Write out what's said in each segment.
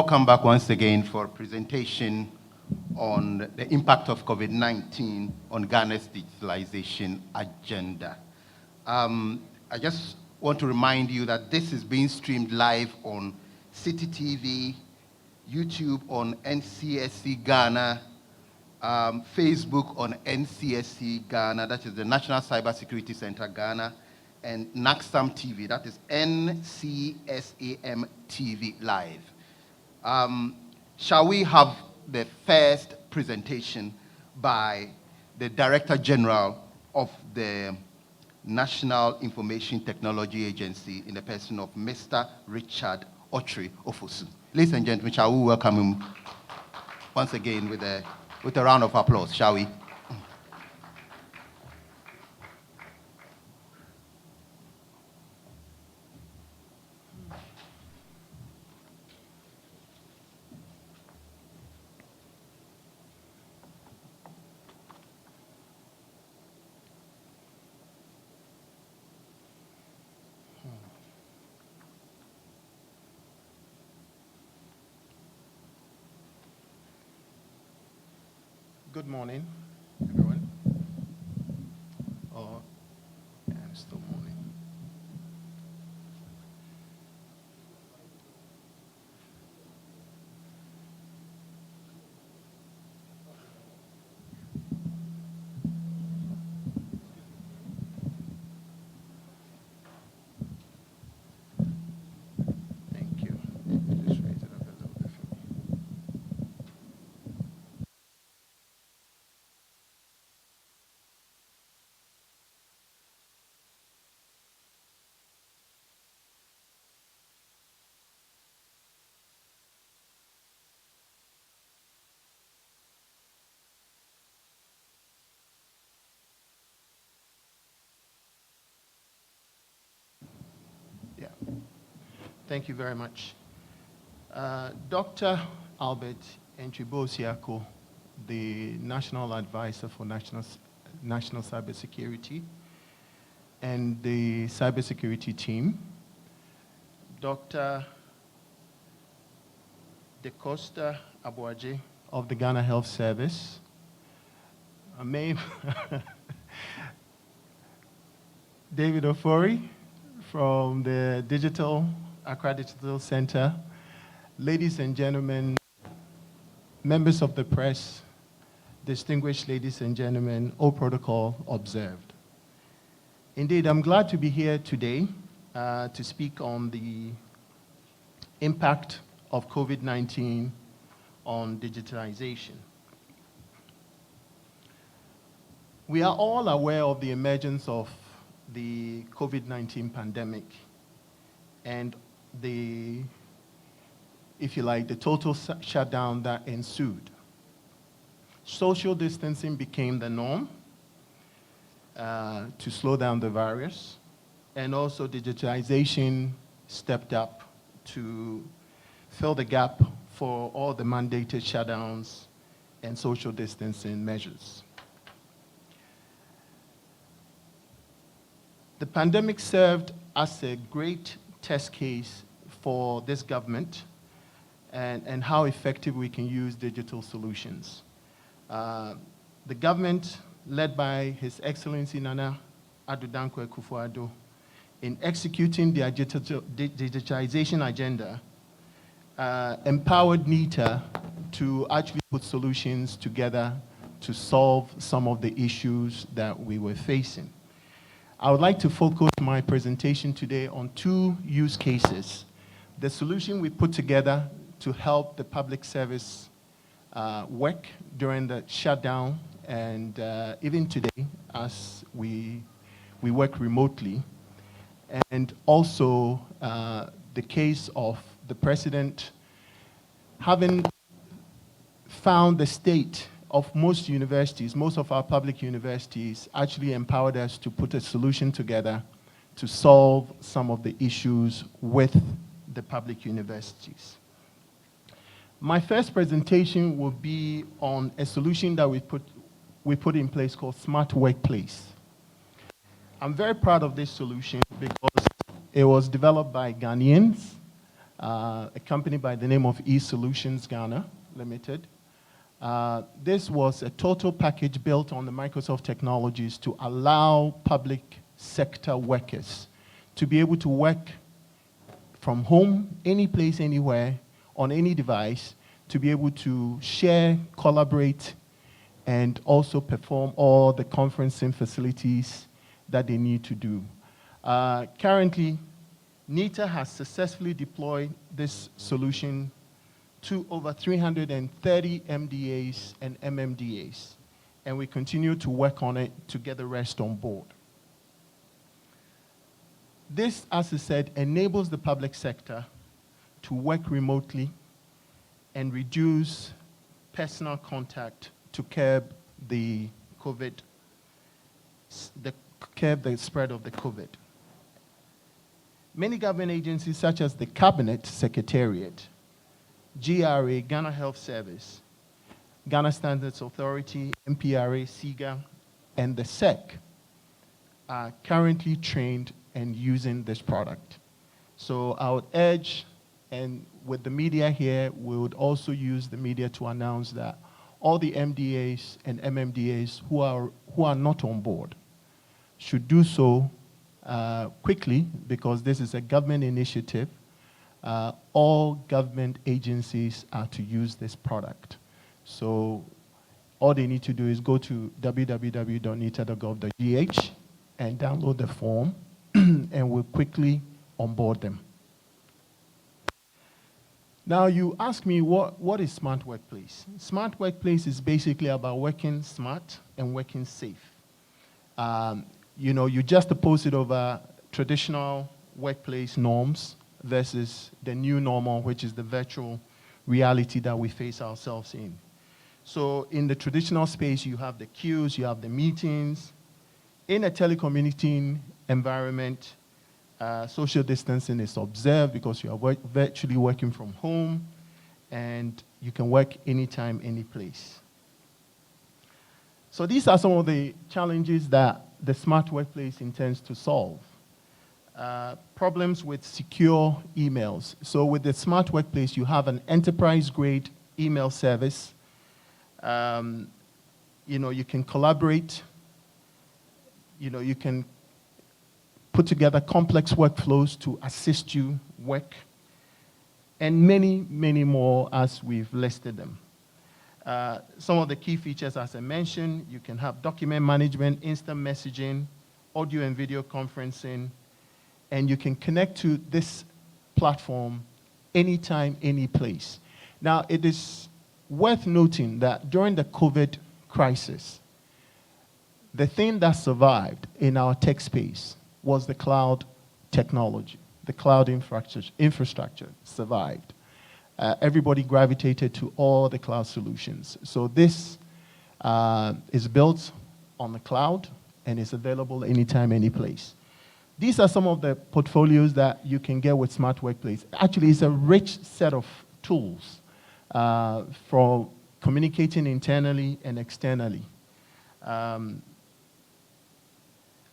welcome back once again for a presentation on the impact of COVID-19 on Ghana's digitalization agenda. I just want to remind you that this is being streamed live on Citi TV, YouTube on NCSC Ghana, Facebook on NCSC Ghana, that is the National Cybersecurity Center Ghana, and NACSAM TV, that is NCSAM TV Live. Shall we have the first presentation by the Director General of the National Information Technology Agency in the person of Mr. Richard Otri Ofosu. Ladies and gentlemen, shall we welcome him once again with a round of applause, shall we? Good morning, everyone. Oh, yeah, it's still morning. Thank you. Just raise it up a little bit for me. Yeah. Thank you very much. Dr. Albert Enchibo-Siako, the National Advisor for National Cybersecurity, and the Cybersecurity team, Dr. De Costa Abuaje of the Ghana Health Service, David Ofori from the Accra Digital Center, ladies and gentlemen, members of the press, distinguished ladies and gentlemen, all protocol observed. Indeed, I'm glad to be here today to speak on the impact of COVID-19 on digitalization. We are all aware of the emergence of the COVID-19 pandemic and the, if you like, the total shutdown that ensued. Social distancing became the norm to slow down the virus, and also digitalization stepped up to fill the gap for all the mandated shutdowns and social distancing measures. The pandemic served as a great test case for this government and how effective we can use digital solutions. The government, led by His Excellency Nana Addo Dankwa Akufo-Addo, in executing the digitization agenda, empowered NITA to actually put solutions together to solve some of the issues that we were facing. I would like to focus my presentation today on two use cases. The solution we put together to help the public service work during the shutdown and even today as we work remotely. And also the case of the president having found the state of most universities, most of our public universities, actually empowered us to put a solution together to solve some of the issues with the public universities. My first presentation will be on a solution that we put in place called Smart Workplace. I'm very proud of this solution because it was developed by Ghanaians a company by the name of eSolutions Ghana Limited. This was a total package built on the Microsoft technologies to allow public sector workers to be able to work from home, any place, anywhere, on any device, to be able to share, collaborate, and also perform all the conferencing facilities that they need to do. Currently, NITA has successfully deployed this solution to over 330 MDAs and MMDAs, and we continue to work on it to get the rest on board. This, as I said, enables the public sector to work remotely and reduce personal contact to curb the spread of the COVID. Many government agencies, such as the Cabinet Secretariat, GRA, Ghana Health Service, Ghana Standards Authority, MPRA, SIGA, and the SEC, are currently trained and using this product. So I would urge, and with the media here, we would also use the media to announce that all the MDAs and MMDAs who are not on board should do so quickly, because this is a government initiative. All government agencies are to use this product. So all they need to do is go to www.nita.gov.gh and download the form, and we'll quickly onboard them. Now, you ask me, what is Smart Workplace? Smart Workplace is basically about working smart and working safe. You know, you just oppose it over traditional workplace norms versus the new normal, which is the virtual reality that we face ourselves in. So in the traditional space, you have the queues, you have the meetings. In a telecommuting environment, social distancing is observed because you are virtually working from home, and you can work anytime, any place. So these are some of the challenges that the Smart Workplace intends to solve. Problems with secure emails. So with the Smart Workplace, you have an enterprise-grade email service. You know, you can collaborate. You know, you can put together complex workflows to assist you work, and many, many more as we've listed them. Some of the key features, as I mentioned, you can have document management, instant messaging, audio and video conferencing, and you can connect to this platform anytime, any place. Now, it is worth noting that during the COVID crisis, the thing that survived in our tech space was the cloud technology. The cloud infrastructure survived. Everybody gravitated to all the cloud solutions. So this is built on the cloud and is available anytime, any place. These are some of the portfolios that you can get with Smart Workplace. Actually, it's a rich set of tools for communicating internally and externally.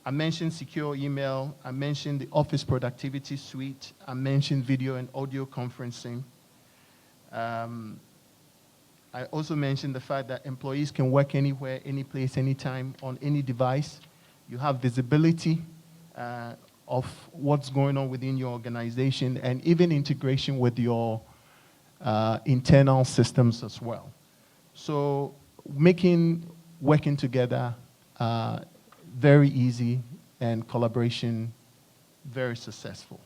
I mentioned secure email. I mentioned the Office Productivity Suite. I mentioned video and audio conferencing. I also mentioned the fact that employees can work anywhere, any place, anytime, on any device. You have visibility of what's going on within your organization, and even integration with your internal systems as well. So making working together very easy, and collaboration very successful.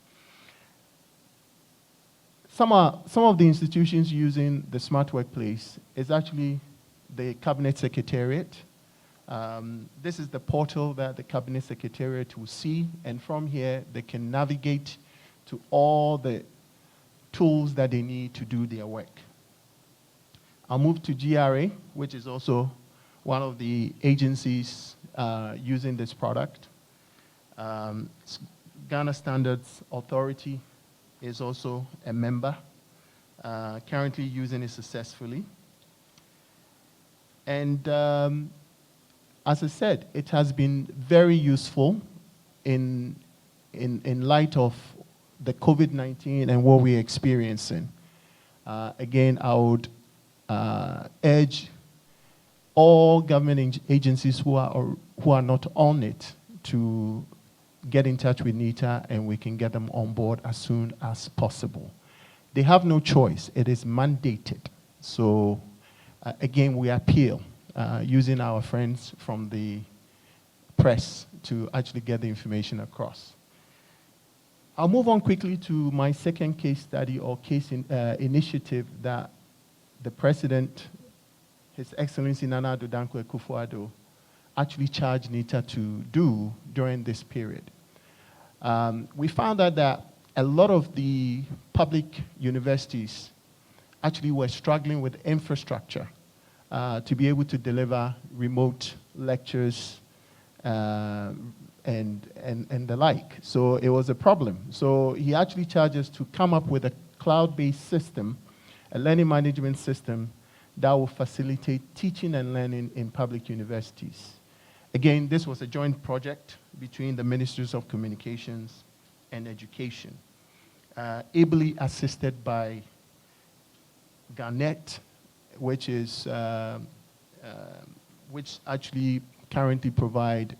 Some of the institutions using the Smart Workplace is actually the Cabinet Secretariat. This is the portal that the Cabinet Secretariat will see, and from here they can navigate to all the tools that they need to do their work. I'll move to GRA, which is also one of the agencies using this product. Ghana Standards Authority is also a member, currently using it successfully. And as I said, it has been very useful in light of the COVID-19 and what we're experiencing. Again, I would urge all government agencies who are not on it to get in touch with NITA, and we can get them on board as soon as possible. They have no choice. It is mandated. So again, we appeal using our friends from the press to actually get the information across. I'll move on quickly to my second case study or initiative that the President, His Excellency Nana Addo Dankwa Akufo-Addo, actually charged NITA to do during this period. We found out that a lot of the public universities actually were struggling with infrastructure to be able to deliver remote lectures and the like. So it was a problem. So he actually charged us to come up with a cloud-based system, a learning management system that will facilitate teaching and learning in public universities. Again, this was a joint project between the Ministries of Communications and Education, ably assisted by Garnet, which actually currently provide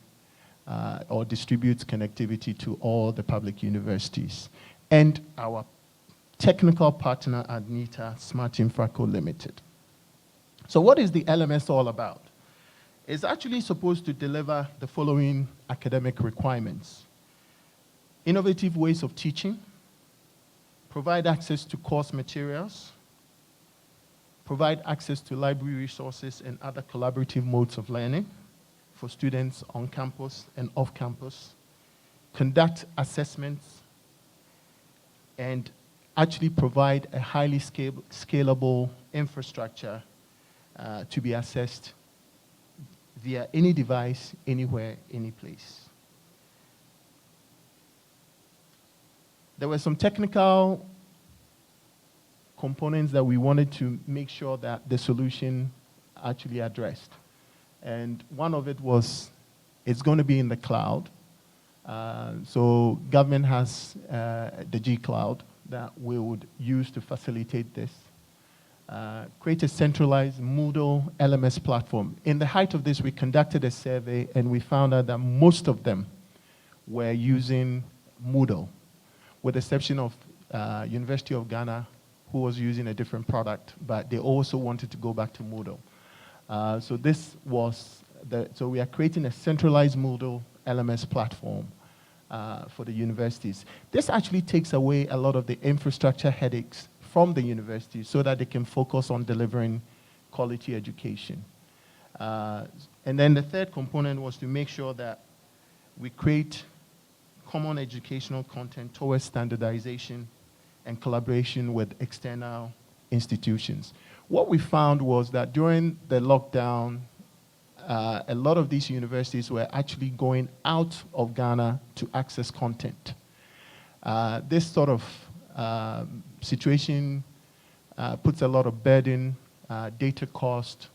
or distributes connectivity to all the public universities, and our technical partner at NITA, Smart Infraco Limited. So what is the LMS all about? It's actually supposed to deliver the following academic requirements: innovative ways of teaching, provide access to course materials, provide access to library resources and other collaborative modes of learning for students on campus and off campus, conduct assessments, and actually provide a highly scalable infrastructure to be assessed via any device, anywhere, any place. There were some technical components that we wanted to make sure that the solution actually addressed. And one of it was, it's going to be in the cloud. So government has the G Cloud that we would use to facilitate this. Create a centralized Moodle LMS platform. In the height of this, we conducted a survey and we found out that most of them were using Moodle, with the exception of University of Ghana, who was using a different product, but they also wanted to go back to Moodle. So we are creating a centralized Moodle LMS platform for the universities. This actually takes away a lot of the infrastructure headaches from the universities so that they can focus on delivering quality education. And then the third component was to make sure that we create common educational content towards standardization and collaboration with external institutions. What we found was that during the lockdown, a lot of these universities were actually going out of Ghana to access content. This sort of situation puts a lot of burden, data cost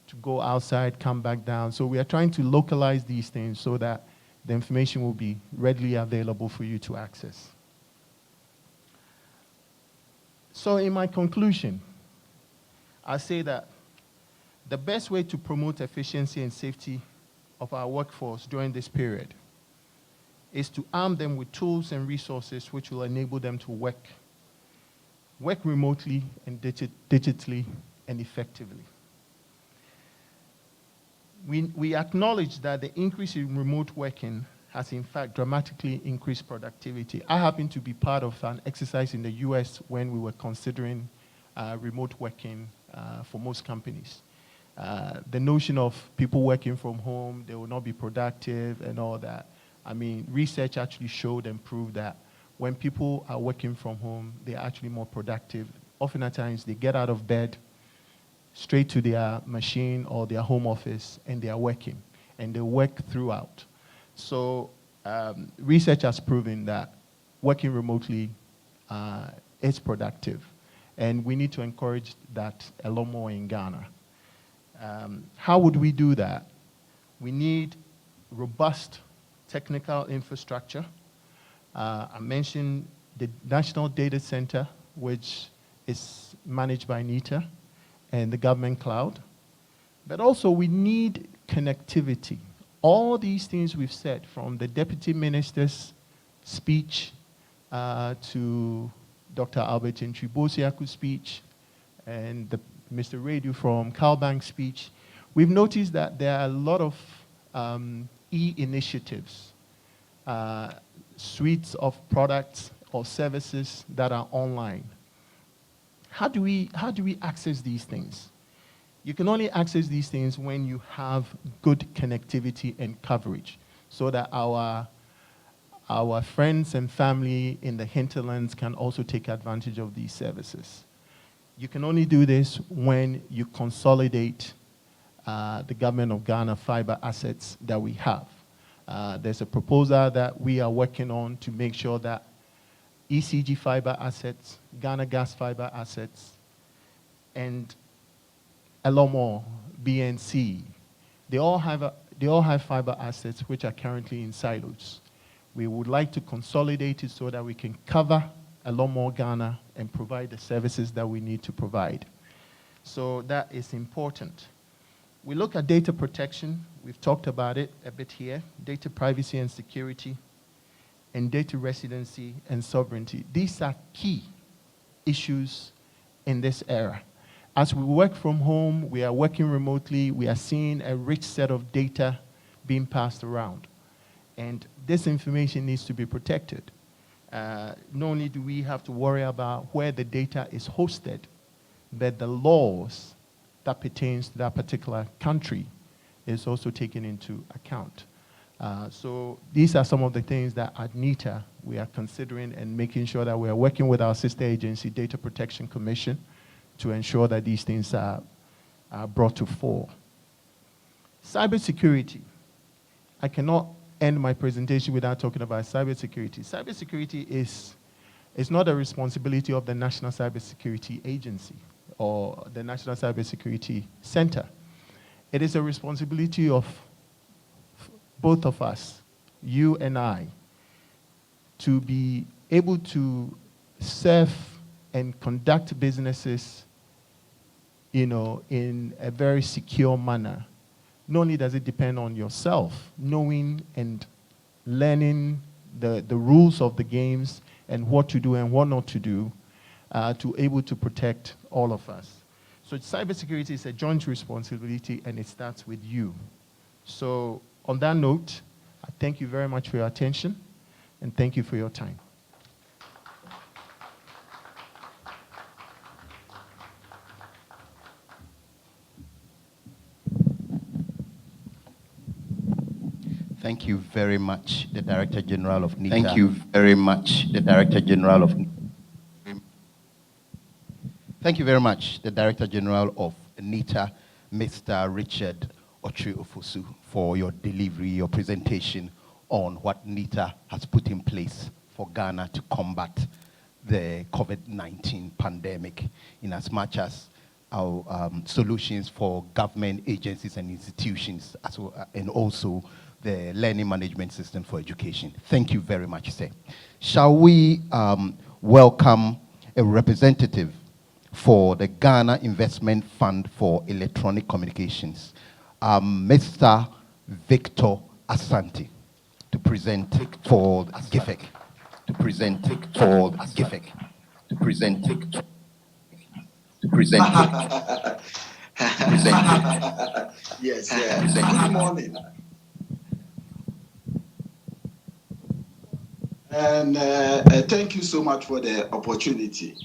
to go outside, come back down. So we are trying to localize these things so that the information will be readily available for you to access. So in my conclusion, I say that the best way to promote efficiency and safety of our workforce during this period is to arm them with tools and resources which will enable them to work remotely and digitally and effectively. We acknowledge that the increase in remote working has in fact dramatically increased productivity. I happen to be part of an exercise in the US when we were considering remote working for most companies. The notion of people working from home, they will not be productive and all that. I mean, research actually showed and proved that when people are working from home, they're actually more productive. Often at times, they get out of bed, straight to their machine or their home office, and they are working, and they work throughout. So research has proven that working remotely is productive, and we need to encourage that a lot more in Ghana. How would we do that? We need robust technical infrastructure. I mentioned the National Data Center, which is managed by NITA, and the government cloud. But also we need connectivity. All these things we've said, from the Deputy Minister's speech to Dr. Albert Ntribosiaku's speech and Mr. Radu from CalBank's speech, we've noticed that there are a lot of e-initiatives, suites of products or services that are online. How do we access these things? You can only access these things when you have good connectivity and coverage, so that our friends and family in the hinterlands can also take advantage of these services. You can only do this when you consolidate the government of Ghana fiber assets that we have. There's a proposal that we are working on to make sure that ECG fiber assets, Ghana gas fiber assets, and a lot more, BNC, they all have fiber assets which are currently in silos. We would like to consolidate it so that we can cover a lot more Ghana and provide the services that we need to provide. So that is important. We look at data protection. We've talked about it a bit here. Data privacy and security, and data residency and sovereignty. These are key issues in this era. As we work from home, we are working remotely, we are seeing a rich set of data being passed around. And this information needs to be protected. Not only do we have to worry about where the data is hosted, but the laws that pertains to that particular country is also taken into account. So these are some of the things that at NITA we are considering and making sure that we are working with our sister agency, Data Protection Commission, to ensure that these things are brought to fore. Cybersecurity. I cannot end my presentation without talking about cybersecurity. Cybersecurity is not a responsibility of the National Cybersecurity Agency or the National Cybersecurity Center. It is a responsibility of both of us, you and I, to be able to serve and conduct businesses, in a very secure manner. Not only does it depend on yourself, knowing and learning the rules of the games and what to do and what not to do, to able to protect all of us. So cybersecurity is a joint responsibility, and it starts with you. So on that note, I thank you very much for your attention, and thank you for your time. Thank you very much, the Director General of NITA. Thank you very much, the Director General of Thank you very much, the Director General of NITA, Mr. Richard Otri-Ofosu, for your delivery, your presentation on what NITA has put in place for Ghana to combat the COVID-19 pandemic, in as much as our solutions for government agencies and institutions, as well, and also the learning management system for education. Thank you very much, sir. Shall we welcome a representative for the Ghana Investment Fund for Electronic Communications, Mr. Victor Asante, to present for GIFEC. To present for GIFEC. To present to present Yes, yes. Good morning. And thank you so much for the opportunity.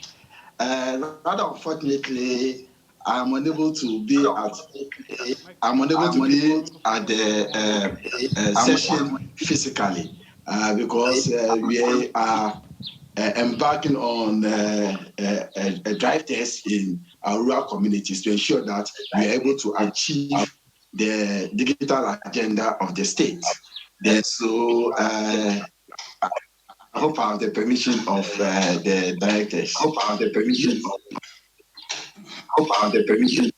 Rather unfortunately, I'm unable to be at the session physically because we are embarking on a drive test in our rural communities to ensure that we are able to achieve the digital agenda of the state. So I hope I have the permission of the directors. Hope I have the permission. Hope I have the permission.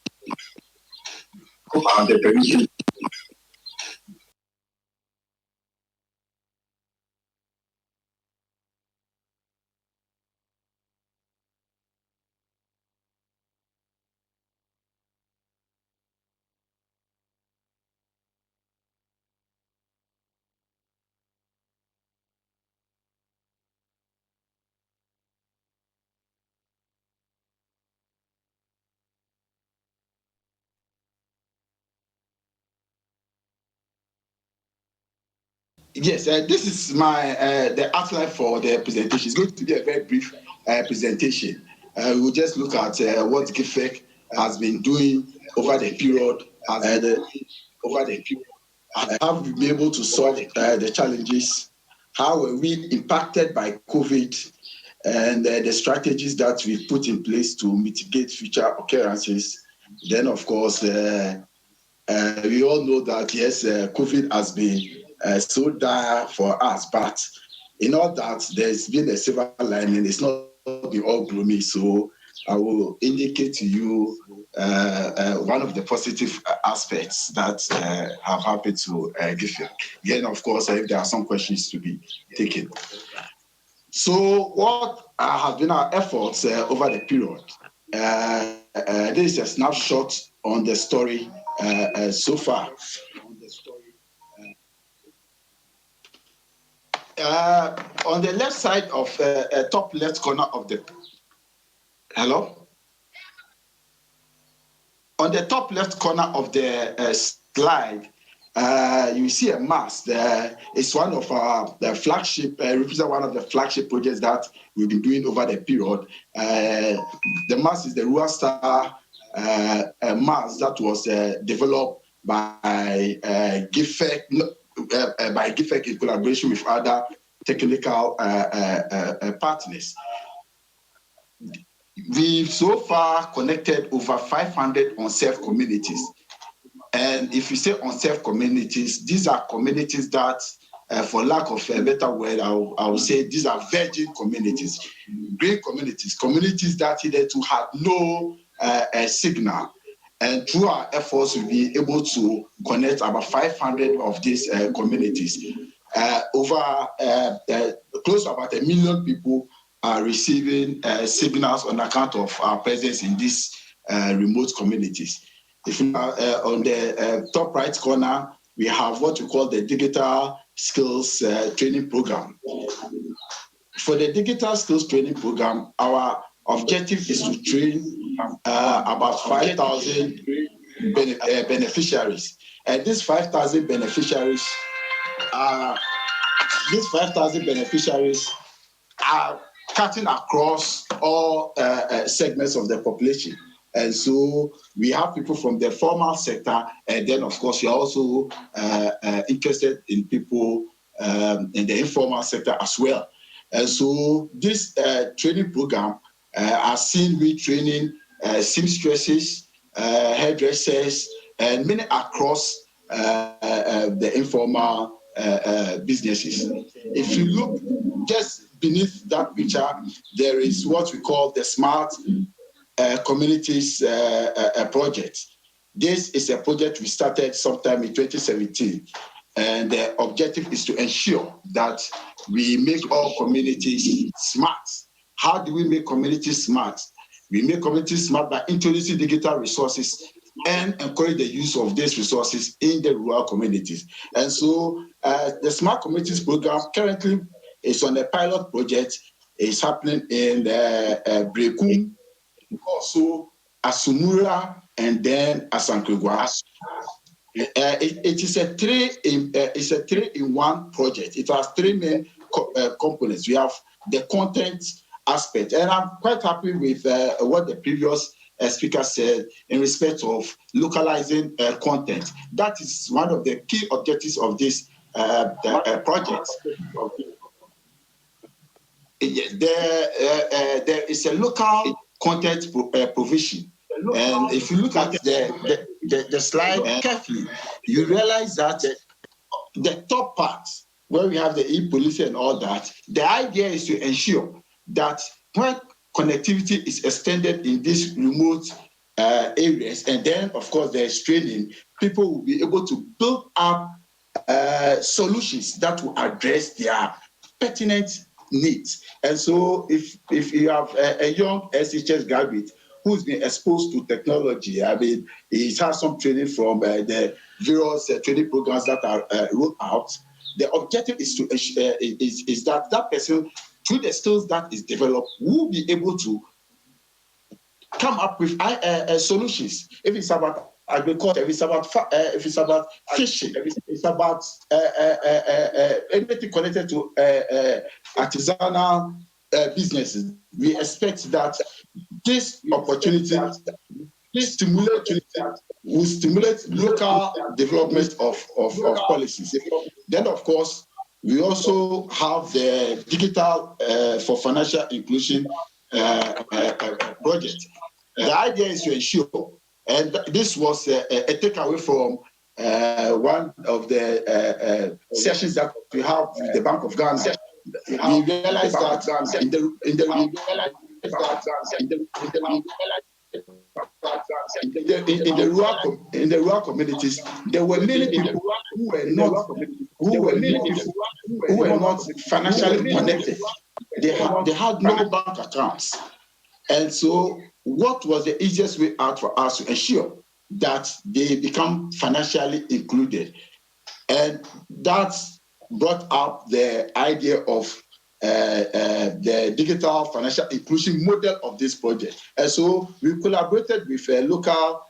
Hope I have the permission. Yes, this is my the outline for the presentation. It's going to be a very brief presentation. We'll just look at what GIFEC has been doing over the period, how we've been able to solve the challenges, how were we impacted by COVID, and the strategies that we've put in place to mitigate future occurrences. Then, of course, we all know that, yes, COVID has been so dire for us, but in all that, there's been a silver lining. It's not been all gloomy. So I will indicate to you one of the positive aspects that have happened to GIFEC. Again, of course, if there are some questions to be taken. So what have been our efforts over the period? This is a snapshot on the story so far. On the left side of top left corner of the on the top left corner of the slide, you see a mast. It's one of our flagship, represent one of the flagship projects that we've been doing over the period. The mast is the Rural Star mast that was developed by GIFEC, in collaboration with other technical partners. We've so far connected over 500 unserved communities. And if you say unserved communities, these are communities that, for lack of a better word, I will say these are virgin communities, green communities, communities that hitherto had no signal. And through our efforts, we'll be able to connect about 500 of these communities. Over close to about 1 million people are receiving signals on account of our presence in these remote communities. If you are on the top right corner, we have what we call the digital skills training program. For the digital skills training program, our objective is to train about 5,000 beneficiaries. And these 5,000 beneficiaries are cutting across all segments of the population. And so we have people from the formal sector, and then of course you're also interested in people in the informal sector as well. And so this training program has seen me training seamstresses, hairdressers, and many across the informal businesses. If you look just beneath that picture, there is what we call the Smart Communities project. This is a project we started sometime in 2017, and the objective is to ensure that we make all communities smart. How do we make communities smart? We make communities smart by introducing digital resources and encourage the use of these resources in the rural communities. And so the Smart Communities program currently is on a pilot project. It's happening in Brekum, also Asumura, and then Asankrigwa. It is a three-in-one project. It has three main components. We have the content aspect, and I'm quite happy with what the previous speaker said in respect of localizing content. That is one of the key objectives of this project. There is a local content provision, and if you look at the slide carefully, you realize that the top part where we have the e-policy and all that, the idea is to ensure that when connectivity is extended in these remote areas, and then of course there's training, people will be able to build up solutions that will address their pertinent needs. And so if you have a young SHS graduate who's been exposed to technology, I mean, he's had some training from the various training programs that are rolled out, the objective is to is that person, through the skills that is developed, will be able to come up with solutions. If it's about agriculture, if it's about fishing, it's about anything connected to artisanal businesses, we expect that this opportunity will stimulate local development of policies. Then, of course, we also have the digital for financial inclusion project. The idea is to ensure, and this was a takeaway from one of the sessions that we have with the Bank of Ghana. We realized that in the rural communities, there were many people who were not financially connected. They had no bank accounts, and so what was the easiest way out for us to ensure that they become financially included? And that's brought up the idea of the digital financial inclusion model of this project. And so we collaborated with a local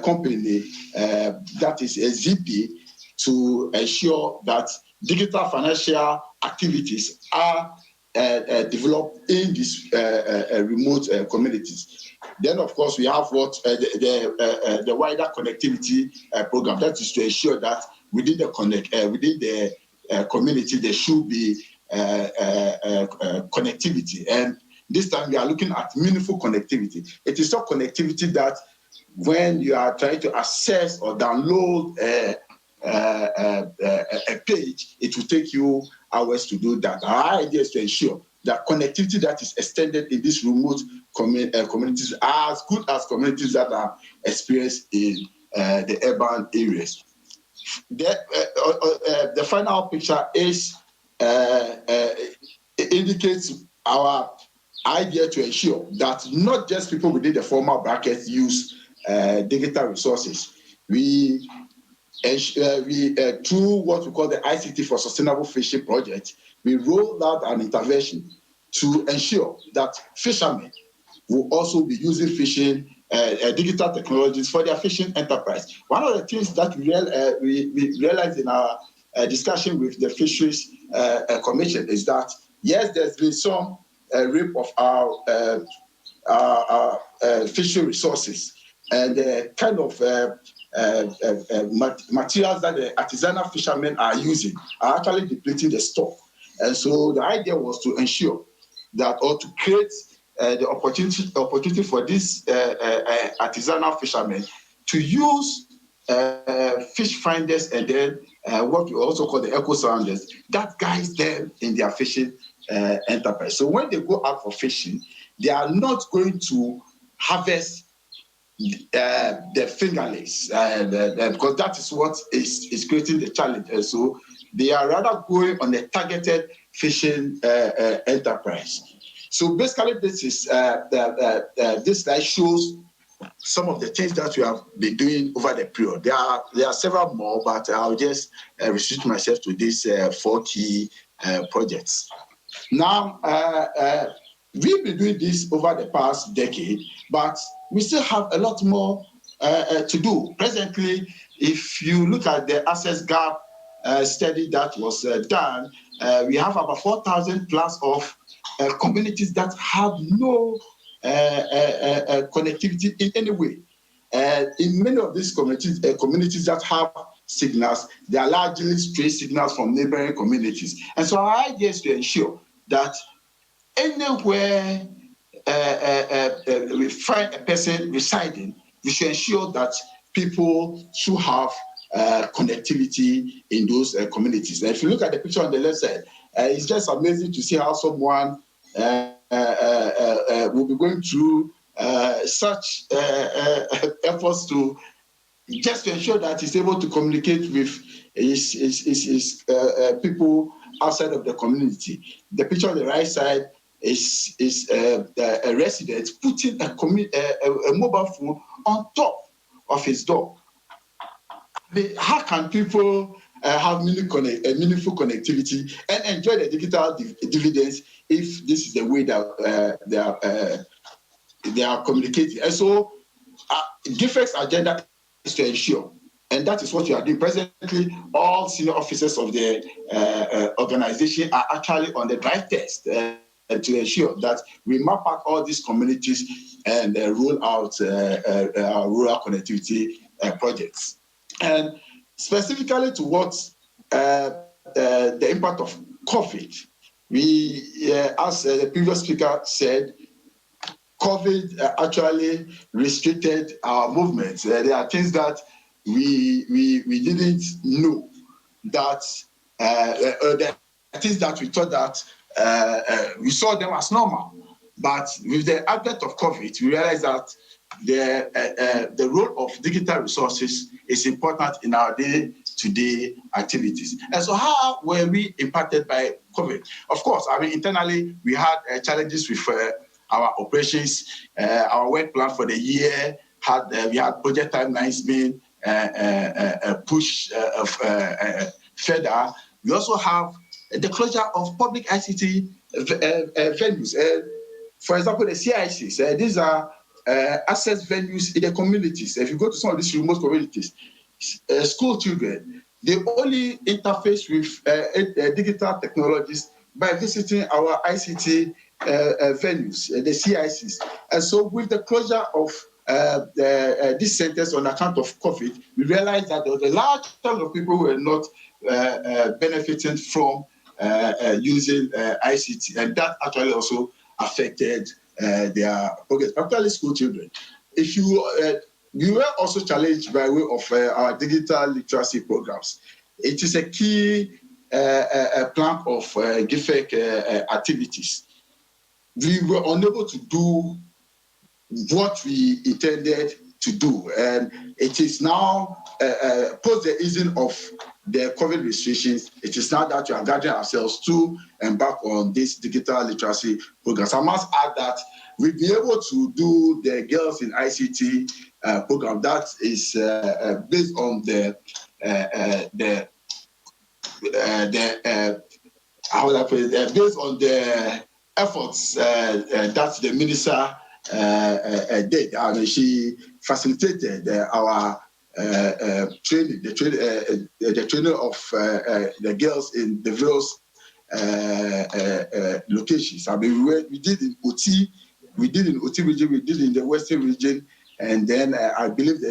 company that is a ZP to ensure that digital financial activities are developed in these remote communities. Then, of course, we have what the wider connectivity program. That is to ensure that within the community there should be connectivity. And this time we are looking at meaningful connectivity. It is not connectivity that when you are trying to access or download a page, it will take you hours to do that. Our idea is to ensure that connectivity that is extended in these remote communities are as good as communities that are experienced in the urban areas. The final picture is it indicates our idea to ensure that not just people within the formal brackets use digital resources. We through what we call the ICT for Sustainable Fishing project, we rolled out an intervention to ensure that fishermen will also be using fishing digital technologies for their fishing enterprise. One of the things that we realized in our discussion with the Fisheries Commission is that, yes, there's been some rape of our fishing resources, and the kind of materials that the artisanal fishermen are using are actually depleting the stock. And so the idea was to ensure that, or to create the opportunity for these artisanal fishermen to use fish finders and then what we also call the eco sounders that guides them in their fishing enterprise. So when they go out for fishing, they are not going to harvest the fingerlings, because that is what is creating the challenge. And so they are rather going on a targeted fishing enterprise. So basically, this is this slide shows some of the things that we have been doing over the period. There are several more, but I'll just restrict myself to these 4 key projects. Now, we've been doing this over the past decade, but we still have a lot more to do. Presently, if you look at the access gap study that was done, we have about 4,000 plus of communities that have no connectivity in any way. In many of these communities that have signals, they are largely stray signals from neighboring communities. And so our idea is to ensure that anywhere we find a person residing, we should ensure that people should have connectivity in those communities. And if you look at the picture on the left side, it's just amazing to see how someone will be going through such efforts to just to ensure that he's able to communicate with his people outside of the community. The picture on the right side is a resident putting a mobile phone on top of his door. How can people have meaningful connectivity and enjoy the digital dividends if this is the way that they are communicating? And so, GIFEX agenda is to ensure, and that is what we are doing. Presently, all senior officers of the organization are actually on the drive test to ensure that we map out all these communities and roll out our rural connectivity projects. And specifically to what the impact of COVID, we, as the previous speaker said, COVID actually restricted our movements. There are things that we didn't know that there are things that we thought that we saw them as normal. But with the advent of COVID, we realized that the role of digital resources is important in our day-to-day activities. And so how were we impacted by COVID? Of course, I mean, internally, we had challenges with our operations, our work plan for the year, we had project timelines being pushed further. We also have the closure of public ICT venues. For example, the CICs, these are access venues in the communities. If you go to some of these remote communities, school children, they only interface with digital technologies by visiting our ICT venues, the CICs. And so with the closure of these centers on account of COVID, we realized that there was a large number of people who were not benefiting from using ICT, and that actually also affected their progress, particularly school children. If we were also challenged by way of our digital literacy programs. It is a key plank of GIFEC activities. We were unable to do what we intended to do, and it is now post the easing of the COVID restrictions. It is now that we are gathering ourselves to embark on this digital literacy programs. I must add that we'll be able to do the Girls in ICT program that is based on based on the efforts that the minister did. I mean, she facilitated our training, the training of the girls in the various locations. I mean, we did in OT, we did in OT region, we did in the Western region, and then I believe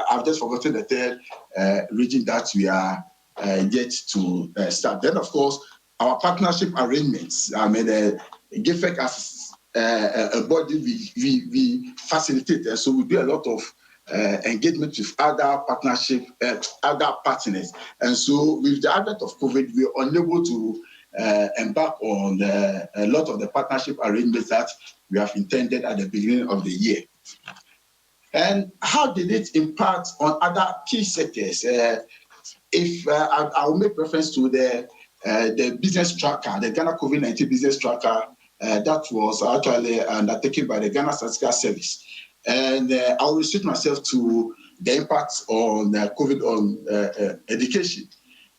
I've just forgotten the third region that we are yet to start. Then, of course, our partnership arrangements. I mean, GIFEC as a body, we facilitate, and so we do a lot of engagement with other partnership, other partners. And so with the advent of COVID, we were unable to embark on a lot of the partnership arrangements that we have intended at the beginning of the year. And how did it impact on other key sectors? If I will make reference to the business tracker, the Ghana COVID-19 business tracker that was actually undertaken by the Ghana Statistical Service. And I will restrict myself to the impact on COVID on education.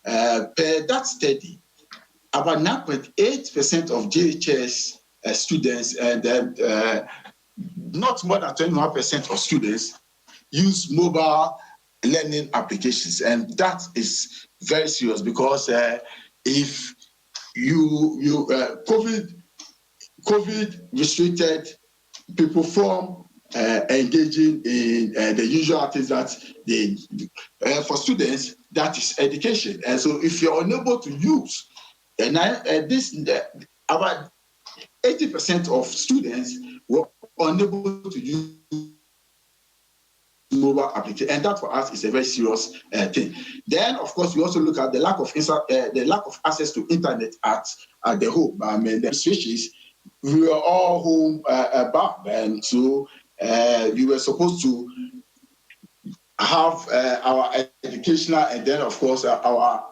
Per that study, about 9.8% of JHS students and not more than 21% of students use mobile learning applications. And that is very serious because if COVID restricted people from engaging in the usual things that they for students, that is education. And so if you're unable to use, about 80% of students were unable to use mobile application, and that for us is a very serious thing. Then, of course, we also look at the lack of access to internet at the home. I mean, the restrictions, we were all home bound, and so we were supposed to have our educational, and then, of course, our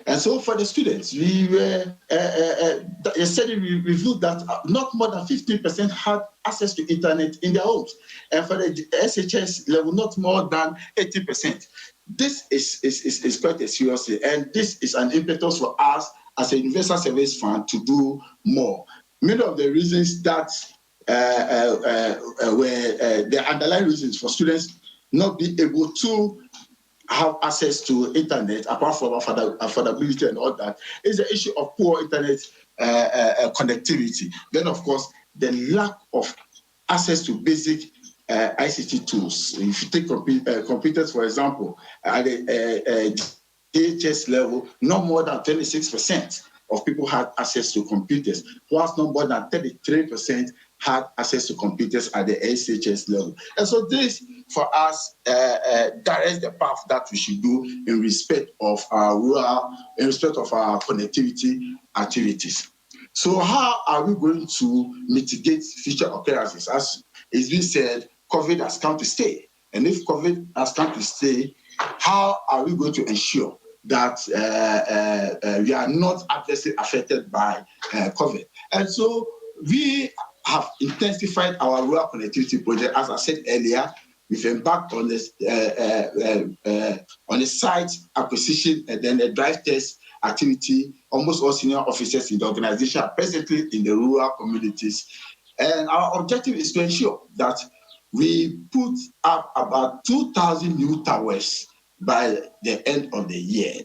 and so for the students, we were a study revealed that not more than 15% had access to internet in their homes, and for the SHS level, not more than 80%. This is quite a serious thing, and this is an impetus for us as a universal service fund to do more. Many of the reasons that where the underlying reasons for students not being able to have access to internet, apart from affordability and all that, is the issue of poor internet connectivity. Then, of course, the lack of access to basic ICT tools. If you take computers, for example, at the DHS level, no more than 26% of people had access to computers, whilst no more than 33% had access to computers at the SHS level. And so this, for us, directs the path that we should do in respect of our rural, in respect of our connectivity activities. So how are we going to mitigate future occurrences? As it's been said, COVID has come to stay. And if COVID has come to stay, how are we going to ensure that we are not adversely affected by COVID? And so we have intensified our rural connectivity project. As I said earlier, we've embarked on this on the site acquisition and then the drive test activity. Almost all senior officers in the organization are presently in the rural communities. And our objective is to ensure that we put up about 2,000 new towers by the end of the year.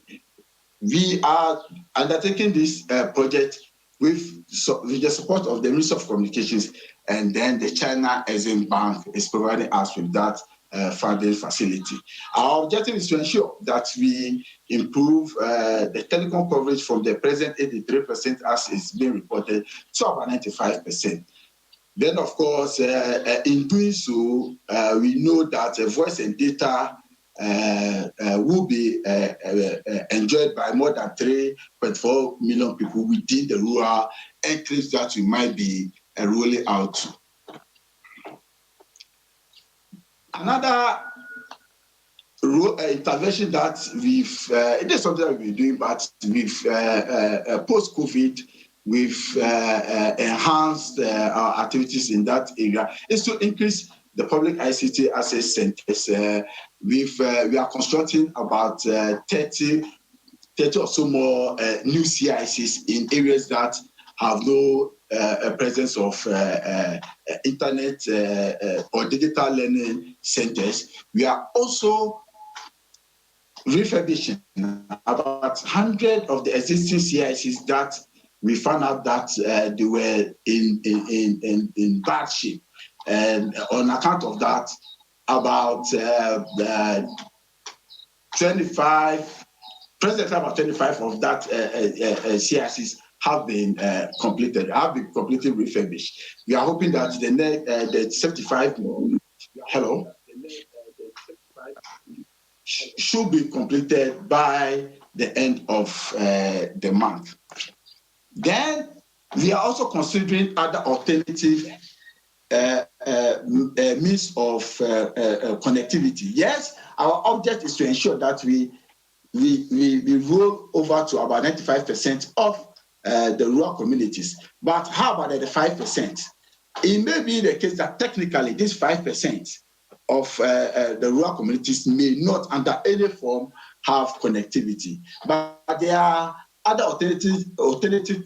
We are undertaking this project with the support of the Ministry of Communications, and then the China Exim Bank is providing us with that funding facility. Our objective is to ensure that we improve the telecom coverage from the present 83%, as is being reported, to about 95%. Then, of course, in doing so, we know that voice and data will be enjoyed by more than 3.4 million people within the rural enclaves that we might be rolling out to. Another intervention that we've, it is something that we've been doing, but we've post-COVID, we've enhanced our activities in that area, is to increase the public ICT access centers. We are constructing about 30 or so more new CICs in areas that have no presence of internet or digital learning centers. We are also refurbishing about 100 of the existing CICs that we found out that they were in bad shape. And on account of that, about 25, presently about 25 of that CICs have been completed, have been completely refurbished. We are hoping that the next, the 75, should be completed by the end of the month. Then we are also considering other alternative means of connectivity. Yes, our object is to ensure that we roll over to about 95% of the rural communities. But how about the 5%? It may be the case that technically this 5% of the rural communities may not under any form have connectivity. But there are other alternative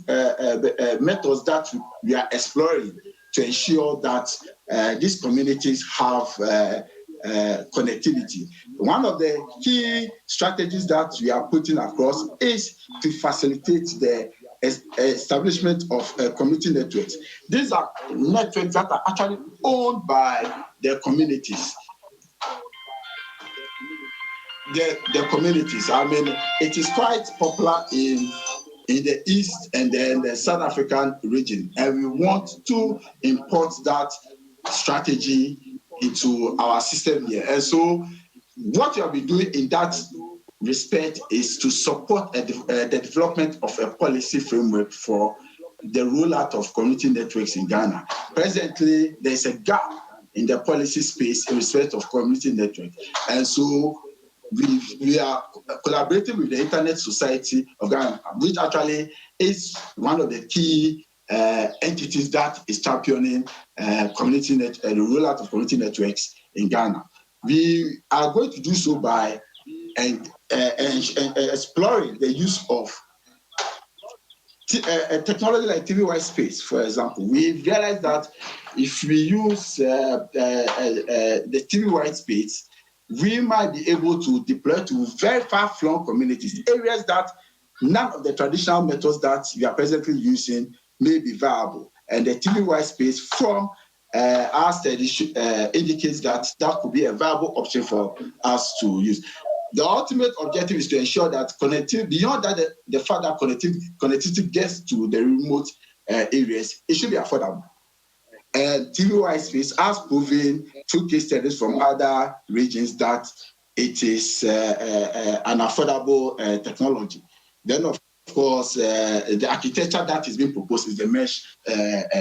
methods that we are exploring to ensure that these communities have connectivity. One of the key strategies that we are putting across is to facilitate the establishment of community networks. These are networks that are actually owned by the communities. The communities. I mean, it is quite popular in the East and then the South African region, and we want to import that strategy into our system here. And so what we have been doing in that respect is to support the development of a policy framework for the rollout of community networks in Ghana. Presently, there's a gap in the policy space in respect of community network. And so we are collaborating with the Internet Society of Ghana, which actually is one of the key entities that is championing the rollout of community networks in Ghana. We are going to do so by exploring the use of a technology like TV white space, for example, we realized that if we use the TV white space, we might be able to deploy to very far-flung communities, areas that none of the traditional methods that we are presently using may be viable. And the TV white space from our study indicates that that could be a viable option for us to use. The ultimate objective is to ensure that connectivity, beyond that, the fact that connectivity gets to the remote areas, it should be affordable. And TV white space has proven through case studies from other regions that it is an affordable technology. Then, of course, the architecture that is being proposed is the mesh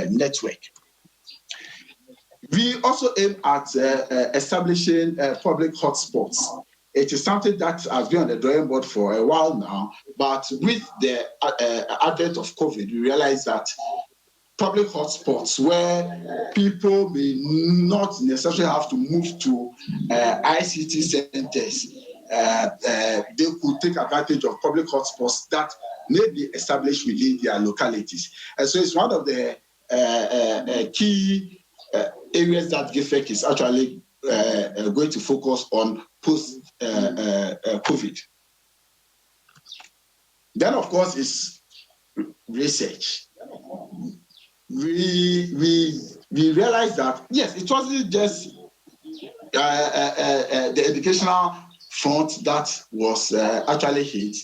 network. We also aim at establishing public hotspots. It is something that has been on the drawing board for a while now, but with the advent of COVID, we realized that public hotspots where people may not necessarily have to move to ICT centers, they could take advantage of public hotspots that may be established within their localities. And so it's one of the key areas that GIFEC is actually going to focus on post-COVID. Then, of course, is research. We realized that, yes, it wasn't just the educational front that was actually hit.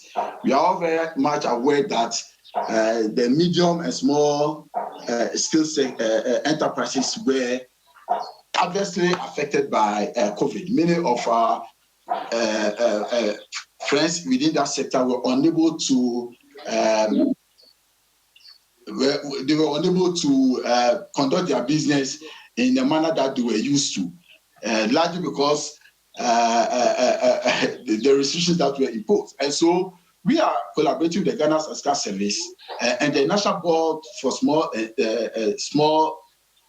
We are all very much aware that the medium and small skill enterprises were adversely affected by COVID. Many of our friends within that sector were unable to conduct their business in the manner that they were used to, largely because the restrictions that were imposed. And so we are collaborating with the Ghana Statistical Service and the National Board for Small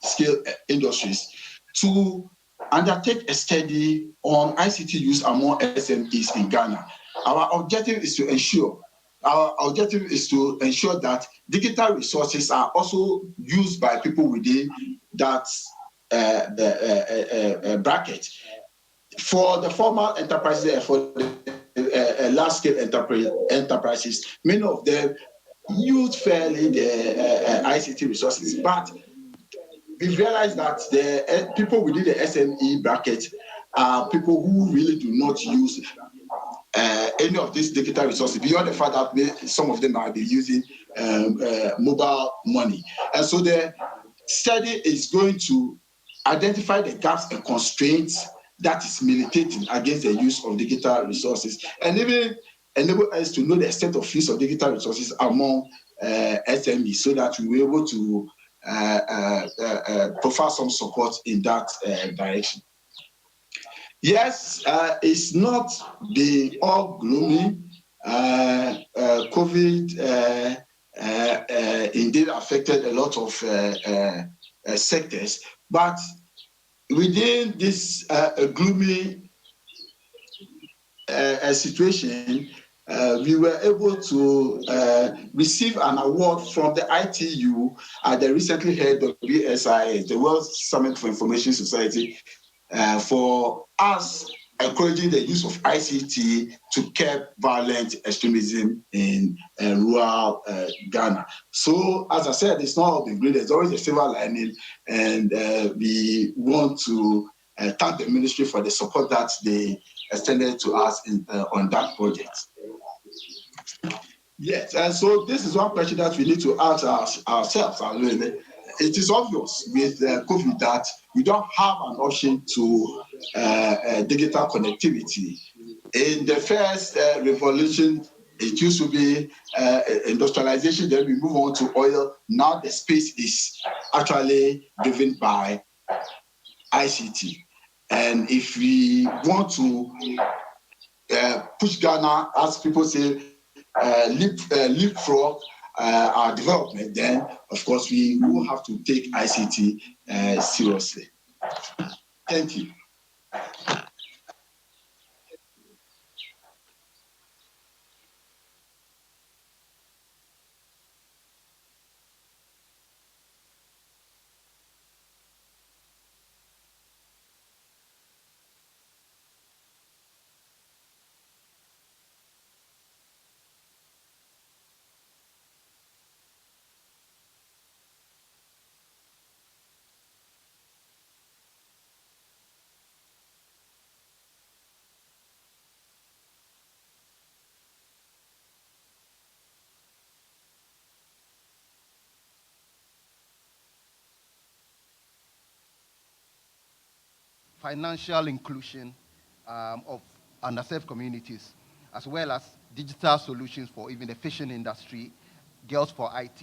Scale Industries to undertake a study on ICT use among SMEs in Ghana. Our objective is to ensure that digital resources are also used by people within that bracket. For the formal enterprises and for the large-scale enterprises, many of them use fairly the ICT resources, but we realize that the people within the SME bracket are people who really do not use any of these digital resources, beyond the fact that some of them might be using mobile money. And so the study is going to identify the gaps and constraints that is militating against the use of digital resources, and even enable us to know the extent of use of digital resources among SMEs, so that we will be able to provide some support in that direction. Yes, it's not the all gloomy. COVID indeed affected a lot of sectors, but within this gloomy situation, we were able to receive an award from the ITU at the recently held WSI, the World Summit for Information Society, for us encouraging the use of ICT to curb violent extremism in rural Ghana. So, as I said, it's not all been great. There's always a silver lining, and we want to thank the ministry for the support that they extended to us on that project. Yes, and so this is one question that we need to ask ourselves. It is obvious with COVID that we don't have an option to digital connectivity. In the first revolution, it used to be industrialization, then we move on to oil. Now the space is actually driven by ICT. And if we want to push Ghana, as people say, leapfrog our development, then of course we will have to take ICT seriously. Thank you. financial inclusion of underserved communities, as well as digital solutions for even the fishing industry, Girls for IT,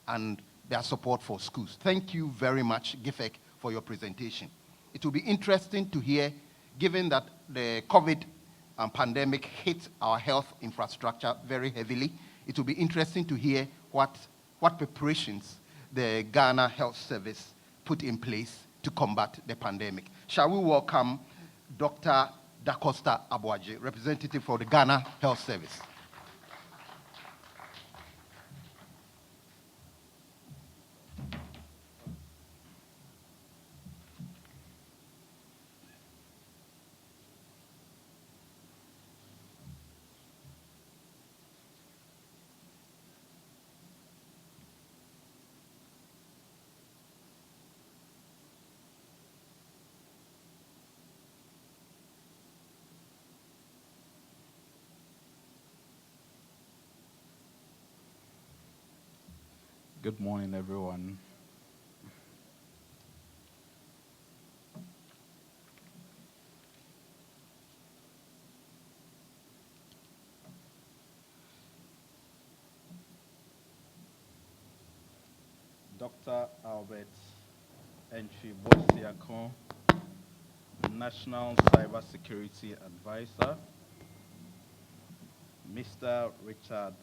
and their support for schools. Thank you very much, GIFEC, for your presentation. It will be interesting to hear, given that the COVID pandemic hit our health infrastructure very heavily, it will be interesting to hear what preparations the Ghana Health Service put in place to combat the pandemic. Shall we welcome Dr. Da Costa Abuaje, representative for the Ghana Health Service. Good morning, everyone. Dr. Albert Entry Bosiakon, National Cybersecurity Advisor. Mr. Richard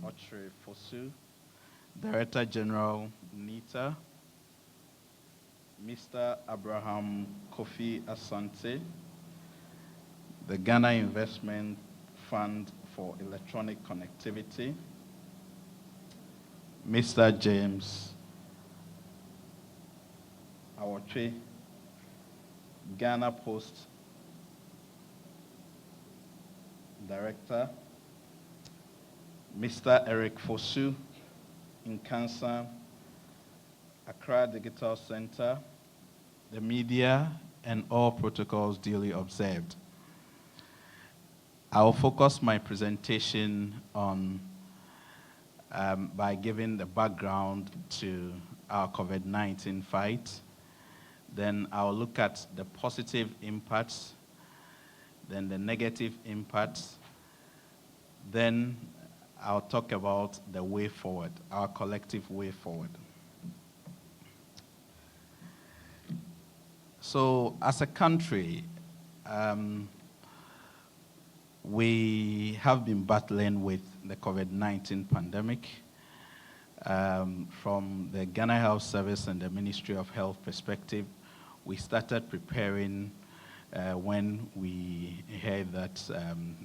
Ochre Fosu, Director General, NITA. Mr. Abraham Kofi Asante, the Ghana Investment Fund for Electronic Connectivity. Mr. James Awotwe, Ghana Post Director. Mr. Eric Fosu, in Cancer, Accra Digital Center, the media, and all protocols duly observed. I will focus my presentation on by giving the background to our COVID-19 fight. Then I'll look at the positive impacts, then the negative impacts, then I'll talk about the way forward, our collective way forward. So as a country, we have been battling with the COVID-19 pandemic. From the Ghana Health Service and the Ministry of Health perspective, we started preparing when we heard that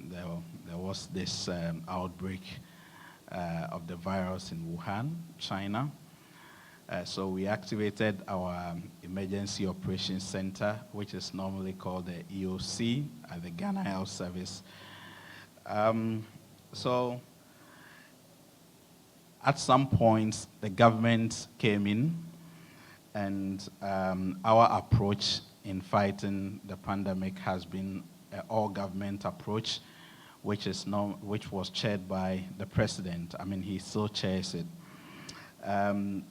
there was this outbreak of the virus in Wuhan, China. So we activated our Emergency Operations Center, which is normally called the EOC at the Ghana Health Service. So at some point, the government came in, and our approach in fighting the pandemic has been an all-government approach, which was chaired by the president. I mean, he still chairs it.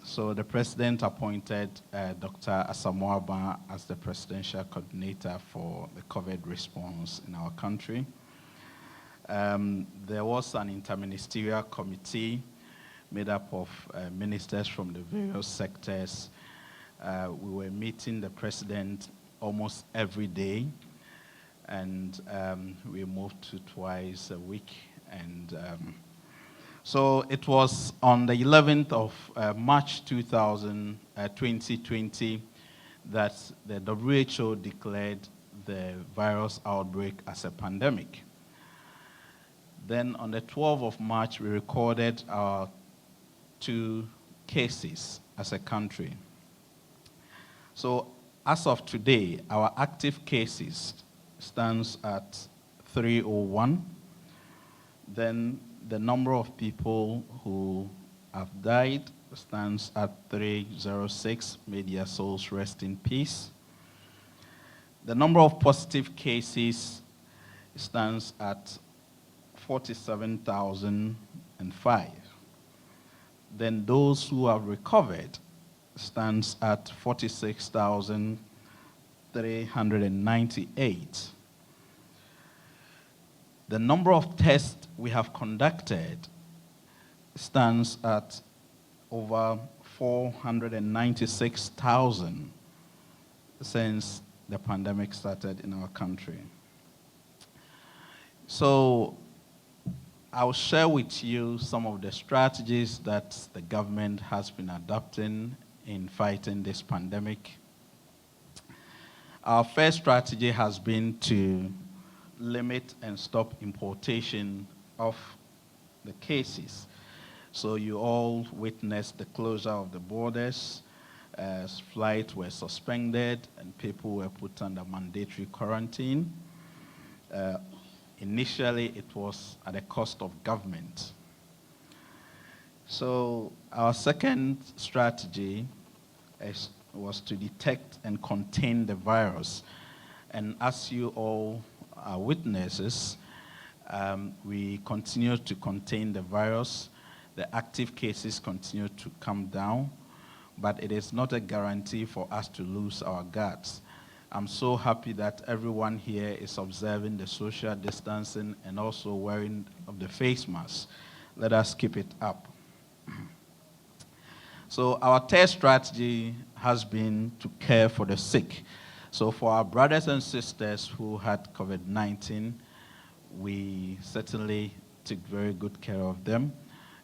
So the president appointed Dr. Asamoah Ban as the presidential coordinator for the COVID response in our country. There was an interministerial committee made up of ministers from the various sectors. We were meeting the president almost every day, and we moved to twice a week. And so it was on the 11th of March 2020 that the WHO declared the virus outbreak as a pandemic. Then on the 12th of March, we recorded our 2 cases as a country. So as of today, our active cases stands at 301. Then the number of people who have died stands at 306. May their souls rest in peace. The number of positive cases stands at 47,005. Then those who have recovered stands at 46,000 398. The number of tests we have conducted stands at over 496,000 since the pandemic started in our country. So I'll share with you some of the strategies that the government has been adopting in fighting this pandemic. Our first strategy has been to limit and stop importation of the cases. So you all witnessed the closure of the borders, as flights were suspended and people were put under mandatory quarantine. Initially, it was at the cost of government. So our second strategy was to detect and contain the virus. And as you all are witnesses, we continue to contain the virus. The active cases continue to come down, but it is not a guarantee for us to lose our guards. I'm so happy that everyone here is observing the social distancing and also wearing of the face mask. Let us keep it up. So our third strategy has been to care for the sick. So for our brothers and sisters who had COVID-19, we certainly took very good care of them,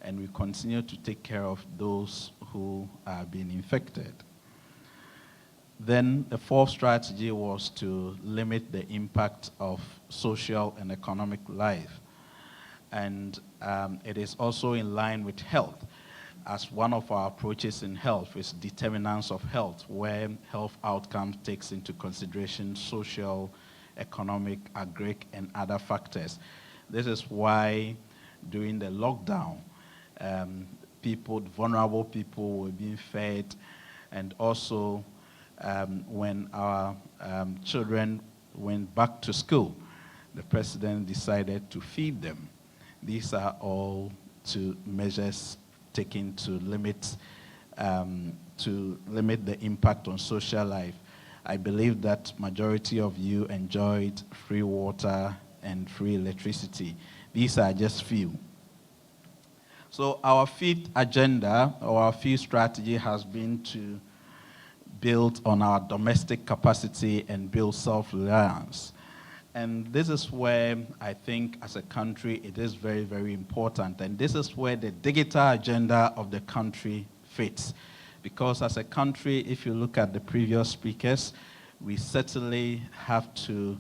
and we continue to take care of those who are being infected. Then the fourth strategy was to limit the impact of social and economic life. And it is also in line with health, as one of our approaches in health is determinants of health, where health outcomes takes into consideration social, economic, agric, and other factors. This is why during the lockdown, vulnerable people were being fed, and also when our children went back to school, the president decided to feed them. These are all measures taken to limit the impact on social life. I believe that majority of you enjoyed free water and free electricity. These are just few. So our fifth agenda, or our fifth strategy, has been to build on our domestic capacity and build self-reliance. And this is where I think as a country it is very, very important. And this is where the digital agenda of the country fits. Because as a country, if you look at the previous speakers, we certainly have to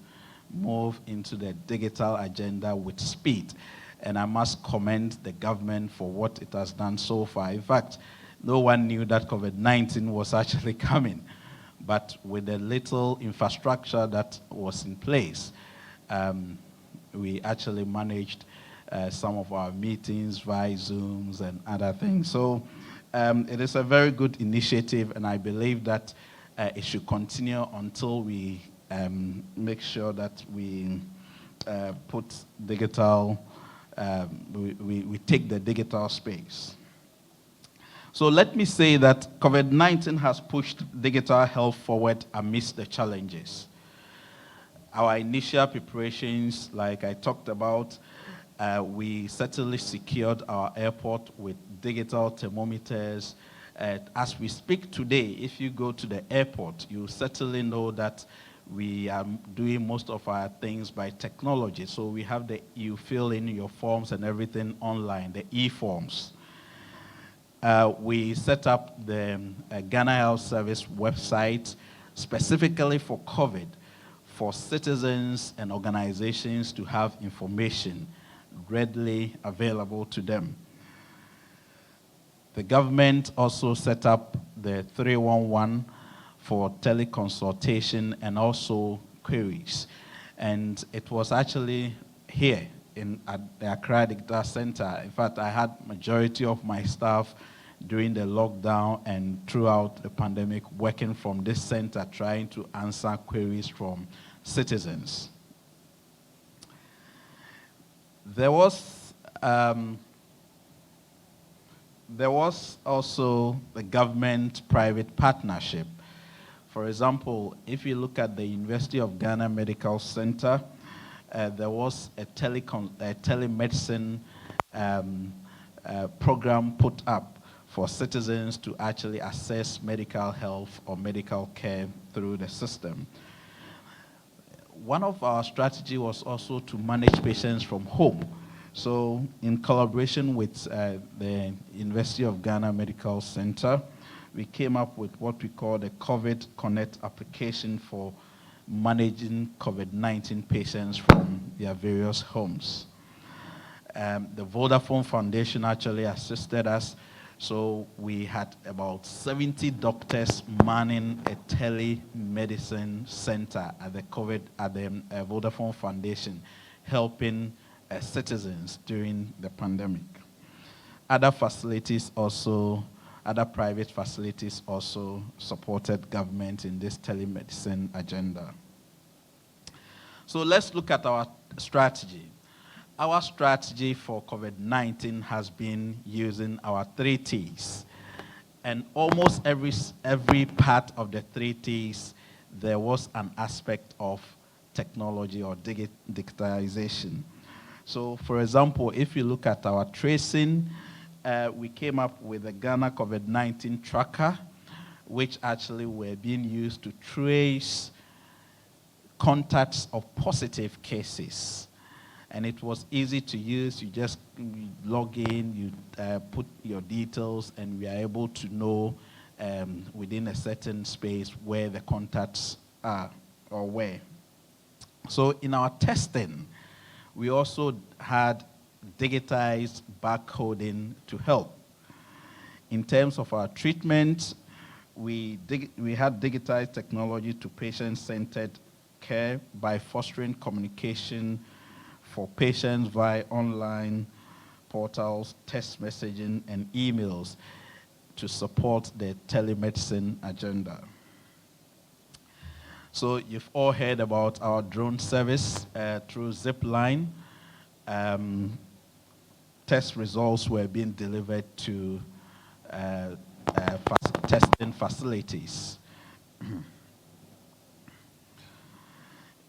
move into the digital agenda with speed. And I must commend the government for what it has done so far. In fact, no one knew that COVID-19 was actually coming. But with the little infrastructure that was in place, we actually managed some of our meetings via Zooms and other things. So it is a very good initiative, and I believe that it should continue until we make sure that we put digital, we take the digital space. So let me say that COVID-19 has pushed digital health forward amidst the challenges. Our initial preparations, like I talked about, we certainly secured our airport with digital thermometers. As we speak today, if you go to the airport, you certainly know that we are doing most of our things by technology. So we have you fill in your forms and everything online, the e-forms. We set up the Ghana Health Service website specifically for COVID, for citizens and organizations to have information readily available to them. The government also set up the 311 for teleconsultation and also queries. And it was actually here at the Accra Digital Center. In fact, I had majority of my staff during the lockdown and throughout the pandemic working from this center, trying to answer queries from citizens. There was also the government-private partnership For example, if you look at the University of Ghana Medical Center, there was a telemedicine program put up for citizens to actually access medical health or medical care through the system. One of our strategy was also to manage patients from home. So in collaboration with the University of Ghana Medical Center, we came up with what we call the COVID Connect application for managing COVID-19 patients from their various homes. The Vodafone Foundation actually assisted us, so we had about 70 doctors manning a telemedicine center at the Vodafone Foundation, helping citizens during the pandemic. Other private facilities also supported government in this telemedicine agenda. So let's look at our strategy. Our strategy for COVID-19 has been using our 3 T's. And almost every part of the 3 T's, there was an aspect of technology or digitalization. So for example, if you look at our tracing, we came up with the Ghana COVID-19 tracker, which actually were being used to trace contacts of positive cases. And it was easy to use. You just log in, you put your details, and we are able to know within a certain space where the contacts are or where. So in our testing, we also had digitized barcoding to help. In terms of our treatment, we had digitized technology to patient-centered care by fostering communication for patients via online portals, text messaging, and emails to support the telemedicine agenda. So you've all heard about our drone service through Zipline. Test results were being delivered to testing facilities.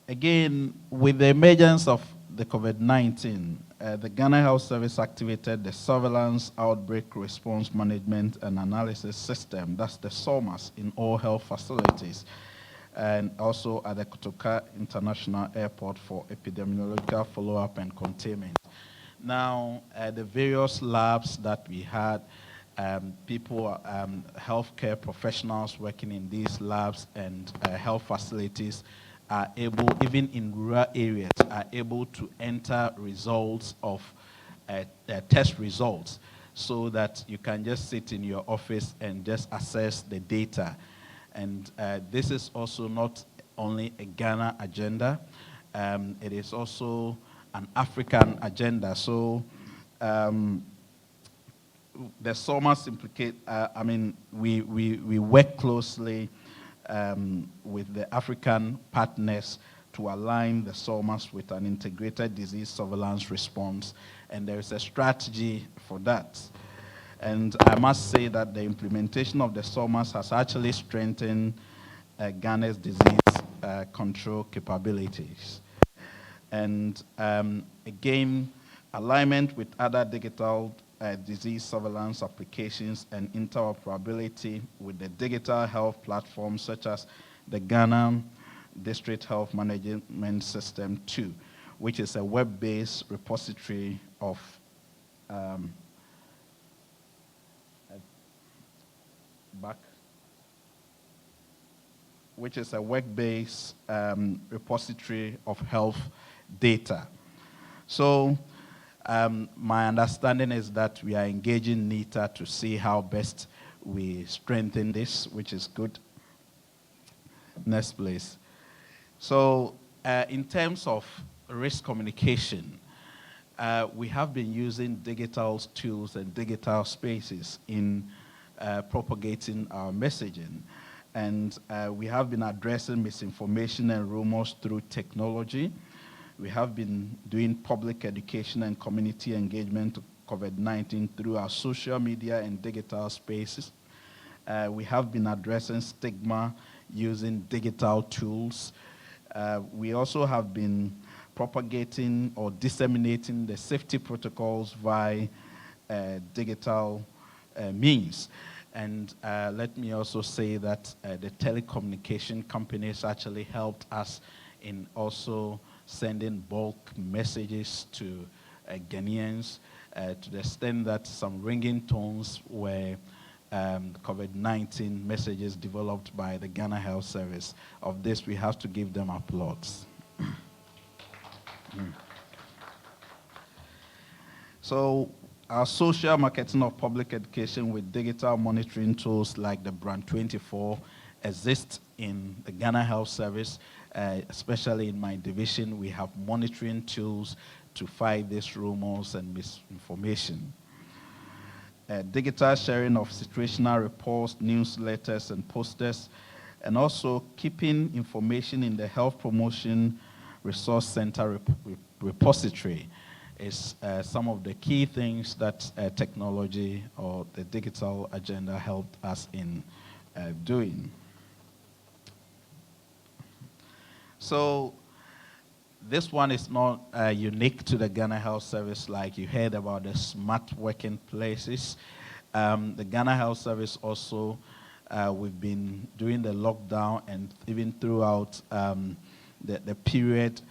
Again, with the emergence of the COVID-19, the Ghana Health Service activated the Surveillance Outbreak Response Management and Analysis System, that's the SORMAS, in all health facilities, and also at the Kotoka International Airport for epidemiological follow-up and containment. Now, the various labs that we had, healthcare professionals working in these labs and health facilities are able, even in rural areas, are able to enter results of test results so that you can just sit in your office and just access the data. And this is also not only a Ghana agenda, it is also an African agenda. So the SORMAS implicate, we work closely with the African partners to align the SORMAS with an integrated disease surveillance response, and there is a strategy for that. And I must say that the implementation of the SORMAS has actually strengthened Ghana's disease control capabilities. And again, alignment with other digital disease surveillance applications and interoperability with the digital health platforms such as the Ghana District Health Management System 2, which is a web-based repository of repository of health data. So my understanding is that we are engaging NITA to see how best we strengthen this, which is good. Next, please. So in terms of risk communication, we have been using digital tools and digital spaces in propagating our messaging. And we have been addressing misinformation and rumors through technology. We have been doing public education and community engagement to COVID-19 through our social media and digital spaces. We have been addressing stigma using digital tools. We also have been propagating or disseminating the safety protocols via digital means. And let me also say that the telecommunication companies actually helped us in also sending bulk messages to Ghanaians to the extent that some ringing tones were COVID-19 messages developed by the Ghana Health Service. Of this, we have to give them applause. So our social marketing of public education with digital monitoring tools like the Brand 24 exists in the Ghana Health Service, especially in my division. We have monitoring tools to fight these rumors and misinformation. Digital sharing of situational reports, newsletters, and posters, and also keeping information in the Health Promotion Resource Center repository is some of the key things that technology or the digital agenda helped us in doing. So this one is not unique to the Ghana Health Service, like you heard about the smart working places. The Ghana Health Service also, we've been doing the lockdown and even throughout the period,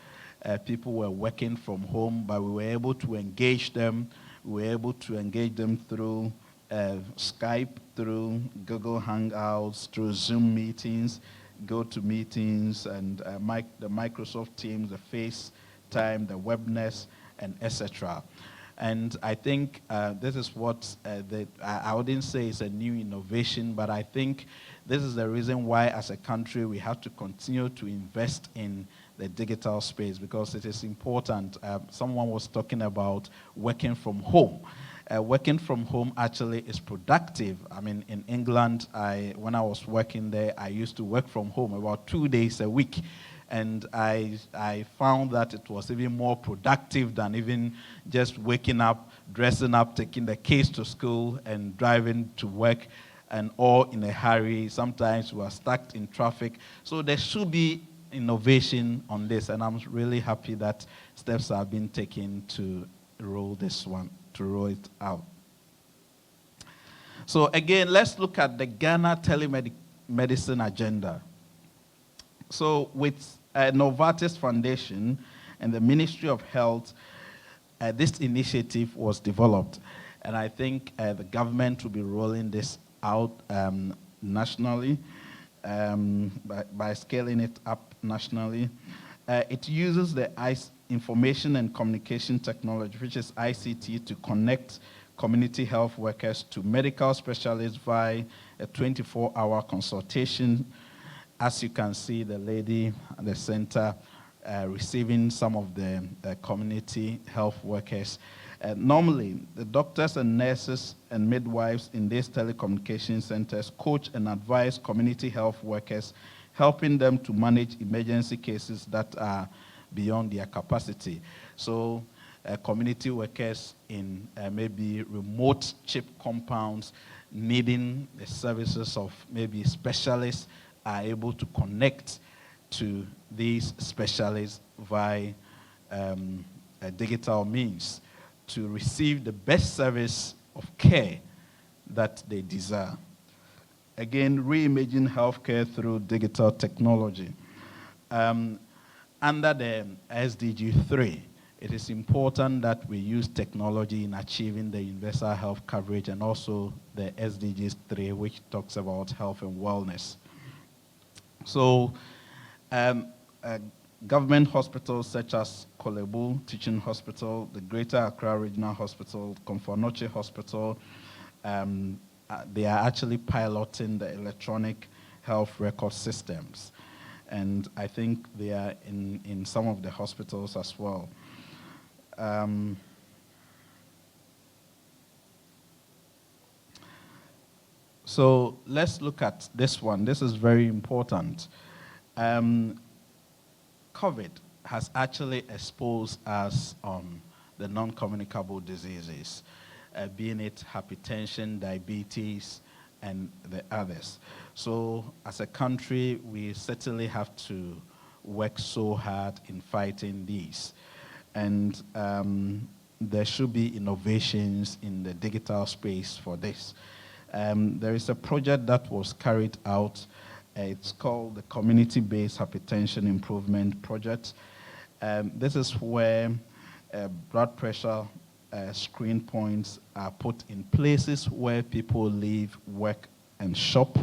people were working from home, but we were able to engage them. We were able to engage them through Skype, through Google Hangouts, through Zoom meetings, GoToMeetings, and the Microsoft Teams, the FaceTime, the Webness, and etc. And I think this is what I wouldn't say it's a new innovation, but I think this is the reason why, as a country, we have to continue to invest in the digital space, because it is important. Someone was talking about working from home. Working from home actually is productive. I mean, in England, when I was working there, I used to work from home about 2 days a week. And I found that it was even more productive than even just waking up, dressing up, taking the kids to school, and driving to work, and all in a hurry. Sometimes we are stuck in traffic. So there should be innovation on this, and I'm really happy that steps have been taken to roll it out. So again, let's look at the Ghana telemedicine agenda. So with Novartis Foundation and the Ministry of Health, this initiative was developed, and I think the government will be rolling this out nationally by scaling it up nationally. It uses the information and communication technology, which is ICT, to connect community health workers to medical specialists via a 24-hour consultation. As you can see, the lady at the center receiving some of the community health workers. Normally, the doctors and nurses and midwives in these telecommunication centers coach and advise community health workers, helping them to manage emergency cases that are beyond their capacity. So community workers in maybe remote chip compounds needing the services of maybe specialists are able to connect to these specialists via digital means to receive the best service of care that they desire. Again, reimaging healthcare through digital technology. Under the SDG 3, it is important that we use technology in achieving the universal health coverage, and also the SDG 3, which talks about health and wellness. So government hospitals such as Kolebu Teaching Hospital, the Greater Accra Regional Hospital, Komfo Hospital, they are actually piloting the electronic health record systems. And I think they are in some of the hospitals as well. So let's look at this one. This is very important. COVID has actually exposed us on the non-communicable diseases, being it hypertension, diabetes, and the others. So as a country, we certainly have to work so hard in fighting these. And there should be innovations in the digital space for this. There is a project that was carried out. It's called the Community-Based Hypertension Improvement Project. This is where blood pressure screen points are put in places where people live, work, and shop,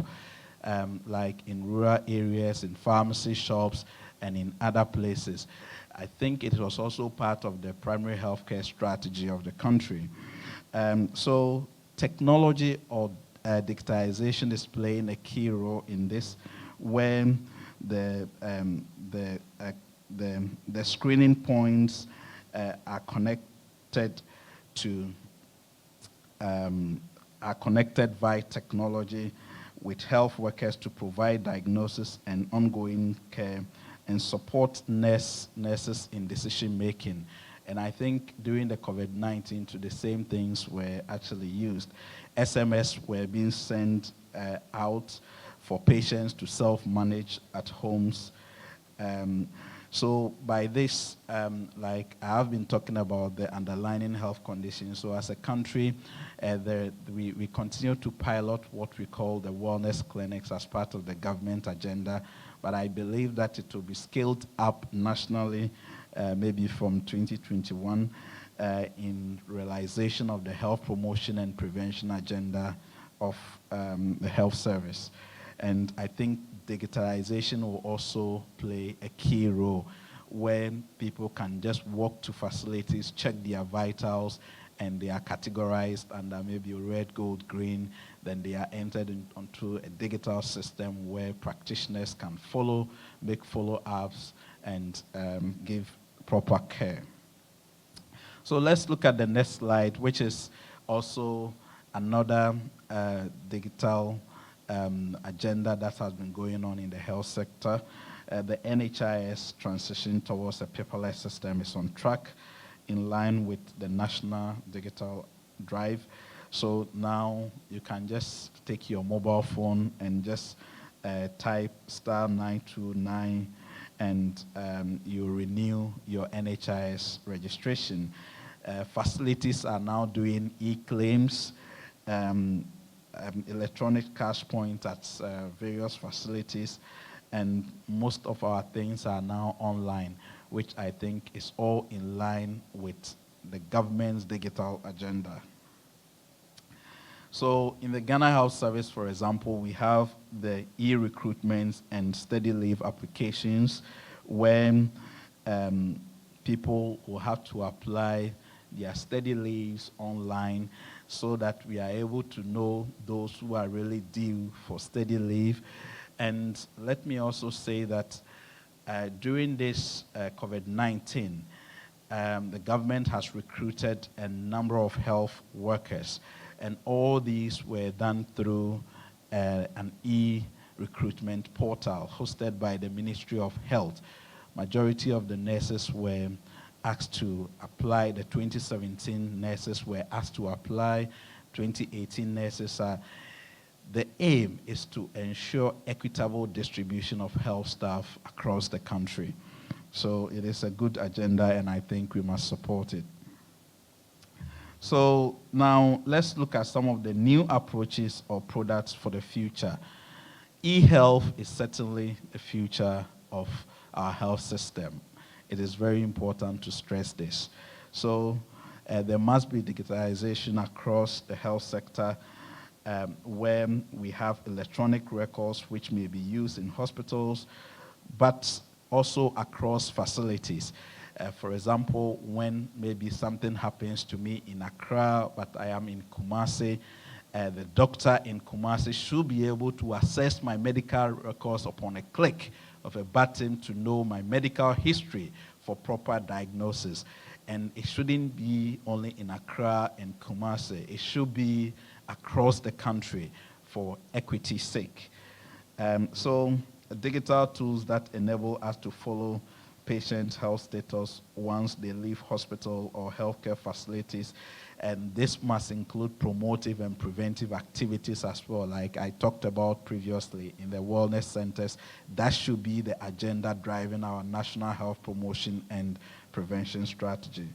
like in rural areas, in pharmacy shops, and in other places. I think it was also part of the primary healthcare strategy of the country. So technology or digitization is playing a key role in this, when the screening points are connected via technology with health workers to provide diagnosis and ongoing care and support nurses in decision making. And I think during the COVID-19, the same things were actually used. SMS were being sent out for patients to self-manage at homes. So by this, like I have been talking about the underlying health conditions. So as a country, we continue to pilot what we call the wellness clinics as part of the government agenda. But I believe that it will be scaled up nationally, maybe from 2021, in realization of the health promotion and prevention agenda of the health service. And I think digitalization will also play a key role, when people can just walk to facilities, check their vitals, and they are categorized under maybe red, gold, green. Then they are entered onto a digital system where practitioners can follow, make follow-ups, and give proper care. So let's look at the next slide, which is also another digital agenda that has been going on in the health sector. The NHIS transition towards a paperless system is on track, in line with the national digital drive. So now you can just take your mobile phone and just type *929, and you renew your NHIS registration. Facilities are now doing e-claims, electronic cash point at various facilities, and most of our things are now online, which I think is all in line with the government's digital agenda. So in the Ghana Health Service, for example, we have the e-recruitment and steady leave applications, when people will have to apply their steady leaves online, so that we are able to know those who are really due for steady leave. And let me also say that during this COVID-19, the government has recruited a number of health workers, and all these were done through an e-recruitment portal hosted by the Ministry of Health. Majority of the nurses were asked to apply. The 2017 nurses were asked to apply. 2018 nurses are. The aim is to ensure equitable distribution of health staff across the country. So it is a good agenda, and I think we must support it. So now let's look at some of the new approaches or products for the future. E-health is certainly the future of our health system. It is very important to stress this. So there must be digitalization across the health sector, where we have electronic records which may be used in hospitals, but also across facilities. For example, when maybe something happens to me in Accra, but I am in Kumasi, the doctor in Kumasi should be able to access my medical records upon a click of a button to know my medical history for proper diagnosis. And it shouldn't be only in Accra and Kumasi. It should be across the country for equity's sake. So digital tools that enable us to follow patients' health status once they leave hospital or healthcare facilities. And this must include promotive and preventive activities as well, like I talked about previously in the wellness centers. That should be the agenda driving our national health promotion and prevention strategy.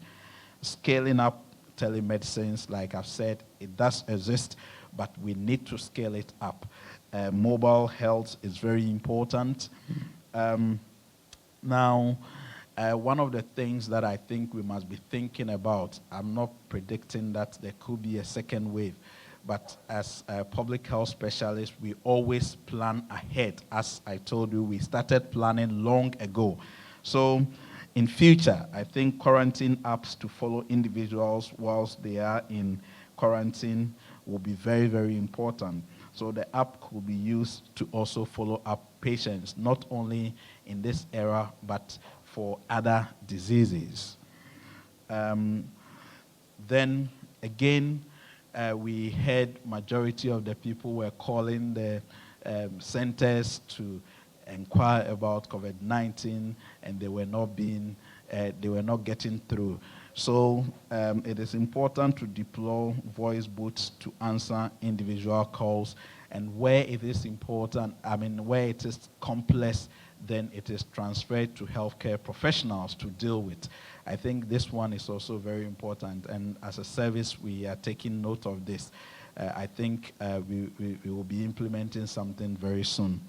Scaling up telemedicines, like I've said, it does exist, but we need to scale it up. Mobile health is very important. Now, one of the things that I think we must be thinking about, I'm not predicting that there could be a second wave, but as a public health specialist, we always plan ahead. As I told you, we started planning long ago. So in future, I think quarantine apps to follow individuals whilst they are in quarantine will be very, very important. So the app could be used to also follow up patients, not only in this era, but for other diseases. Then again, we heard majority of the people were calling the centers to inquire about COVID-19, and they were not getting through. So it is important to deploy voice bots to answer individual calls, and where it is important, where it is complex, then it is transferred to healthcare professionals to deal with. I think this one is also very important, and as a service, we are taking note of this. I think we will be implementing something very soon.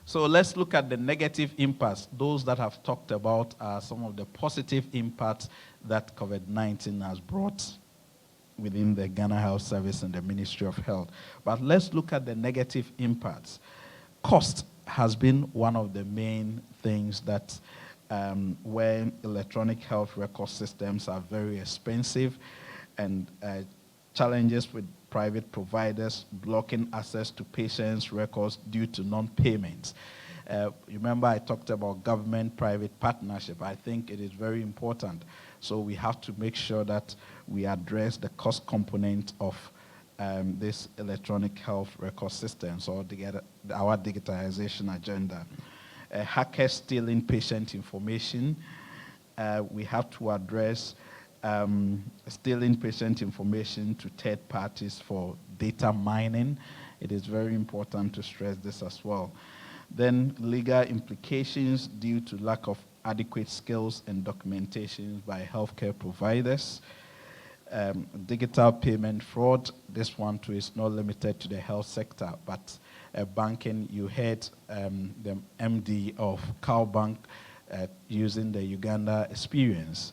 So let's look at the negative impacts. Those that I've talked about are some of the positive impacts that COVID-19 has brought within the Ghana Health Service and the Ministry of Health. But let's look at the negative impacts. Cost has been one of the main things that where electronic health record systems are very expensive, and challenges with private providers blocking access to patients' records due to non-payments. Remember I talked about government-private partnership. I think it is very important. So we have to make sure that we address the cost component of this electronic health record systems, or our digitalization agenda. Hackers stealing patient information. We have to address stealing patient information to third parties for data mining. It is very important to stress this as well. Then legal implications due to lack of adequate skills and documentation by healthcare providers. Digital payment fraud. This one too is not limited to the health sector, but banking. You heard the MD of CowBank using the Uganda experience.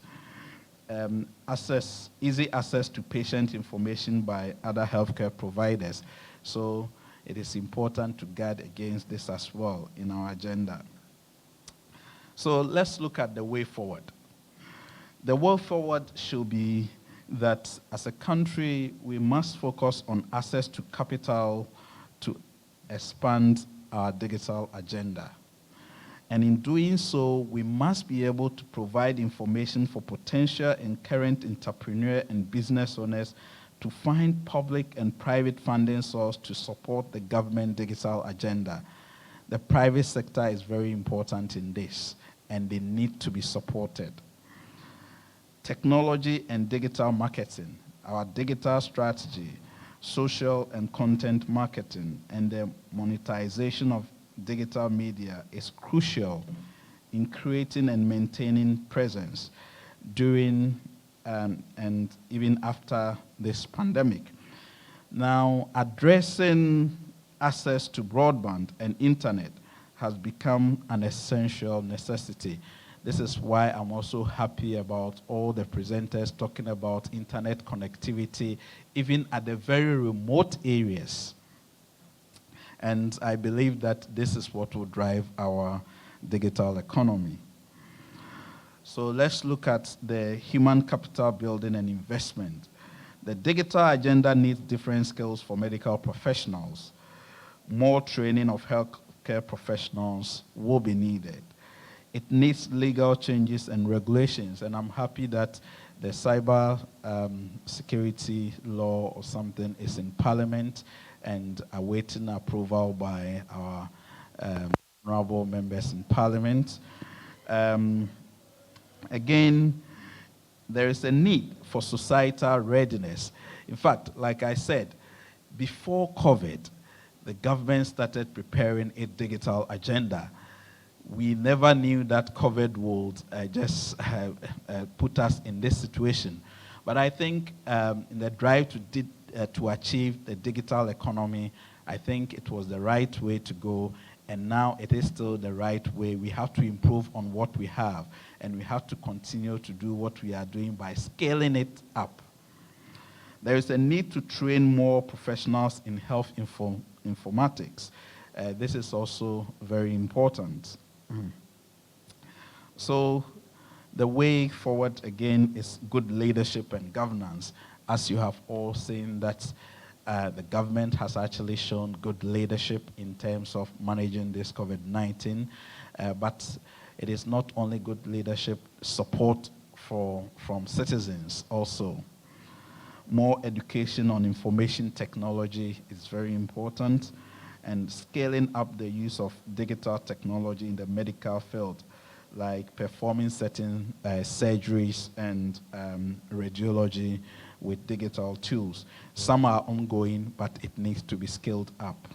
Easy access to patient information by other healthcare providers. So it is important to guard against this as well in our agenda. So let's look at the way forward. The way forward should be that as a country, we must focus on access to capital to expand our digital agenda. And in doing so, we must be able to provide information for potential and current entrepreneur and business owners to find public and private funding sources to support the government digital agenda. The private sector is very important in this, and they need to be supported. Technology and digital marketing, our digital strategy, social and content marketing, and the monetization of digital media is crucial in creating and maintaining presence during and even after this pandemic. Now, addressing access to broadband and internet has become an essential necessity. This is why I'm also happy about all the presenters talking about internet connectivity, even at the very remote areas. And I believe that this is what will drive our digital economy. So let's look at the human capital building and investment. The digital agenda needs different skills for medical professionals. More training of healthcare professionals will be needed. It needs legal changes and regulations, and I'm happy that the cyber security law or something is in Parliament and awaiting approval by our honorable members in Parliament. Again, there is a need for societal readiness. In fact, like I said, before COVID, the government started preparing a digital agenda. We never knew that COVID would just put us in this situation. But I think in the drive to achieve the digital economy, I think it was the right way to go, and now it is still the right way. We have to improve on what we have, and we have to continue to do what we are doing by scaling it up. There is a need to train more professionals in health informatics. This is also very important. So the way forward, again, is good leadership and governance. As you have all seen, that the government has actually shown good leadership in terms of managing this COVID-19, but it is not only good leadership, support from citizens also. More education on information technology is very important, and scaling up the use of digital technology in the medical field, like performing certain surgeries and radiology with digital tools. Some are ongoing, but it needs to be scaled up.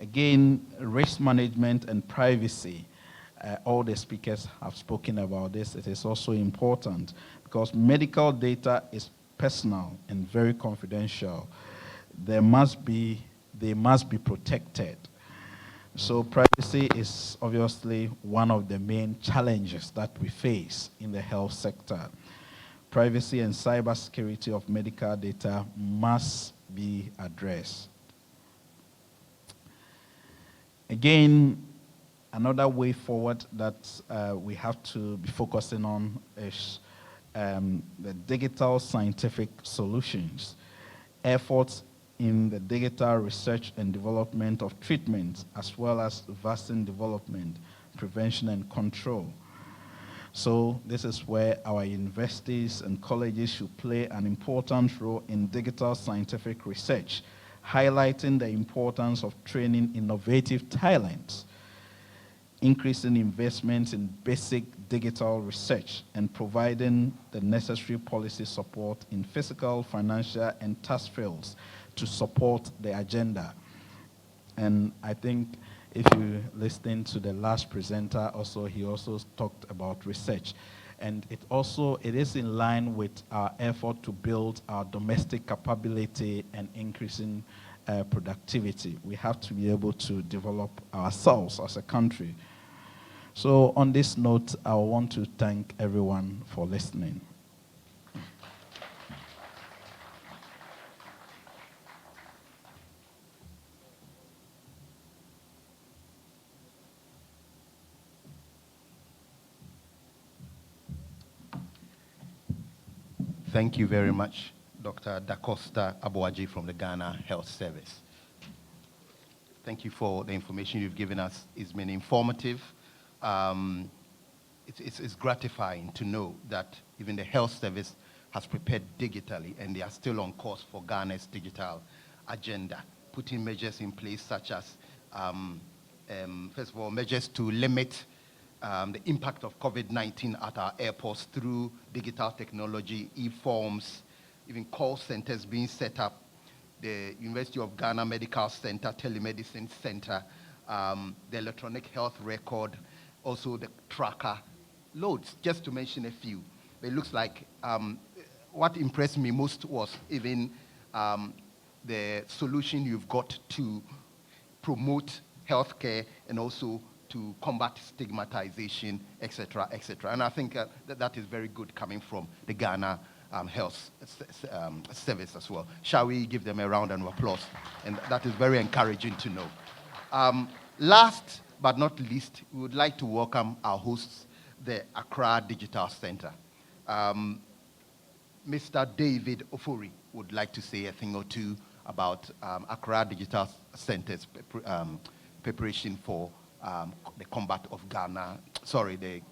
Again, risk management and privacy. All the speakers have spoken about this. It is also important because medical data is personal and very confidential. They must be protected. So privacy is obviously one of the main challenges that we face in the health sector. Privacy and cybersecurity of medical data must be addressed. Again, another way forward that we have to be focusing on is the digital scientific solutions. Efforts in the digital research and development of treatments, as well as vaccine development, prevention and control. So this is where our universities and colleges should play an important role in digital scientific research, highlighting the importance of training innovative talents, increasing investments in basic digital research, and providing the necessary policy support in physical, financial, and task fields to support the agenda. And I think if you listen to the last presenter, he also talked about research. And it is in line with our effort to build our domestic capability and increasing productivity. We have to be able to develop ourselves as a country. So on this note, I want to thank everyone for listening. Thank you very much, Dr. Da Costa Abuaji from the Ghana Health Service. Thank you for the information you've given us. It's been informative. It's gratifying to know that even the health service has prepared digitally, and they are still on course for Ghana's digital agenda, putting measures in place such as, first of all, measures to limit the impact of COVID-19 at our airports through digital technology, e-forms, even call centers being set up, the University of Ghana Medical Center, Telemedicine Center, the electronic health record, also the tracker, loads, just to mention a few. It looks like what impressed me most was even the solution you've got to promote healthcare and also to combat stigmatization, etc., etc. And I think that is very good coming from the Ghana Health Service as well. Shall we give them a round of applause? And that is very encouraging to know. Last but not least, we would like to welcome our hosts, the Accra Digital Center. Mr. David Ofori would like to say a thing or two about Accra Digital Center's preparation for the combat of the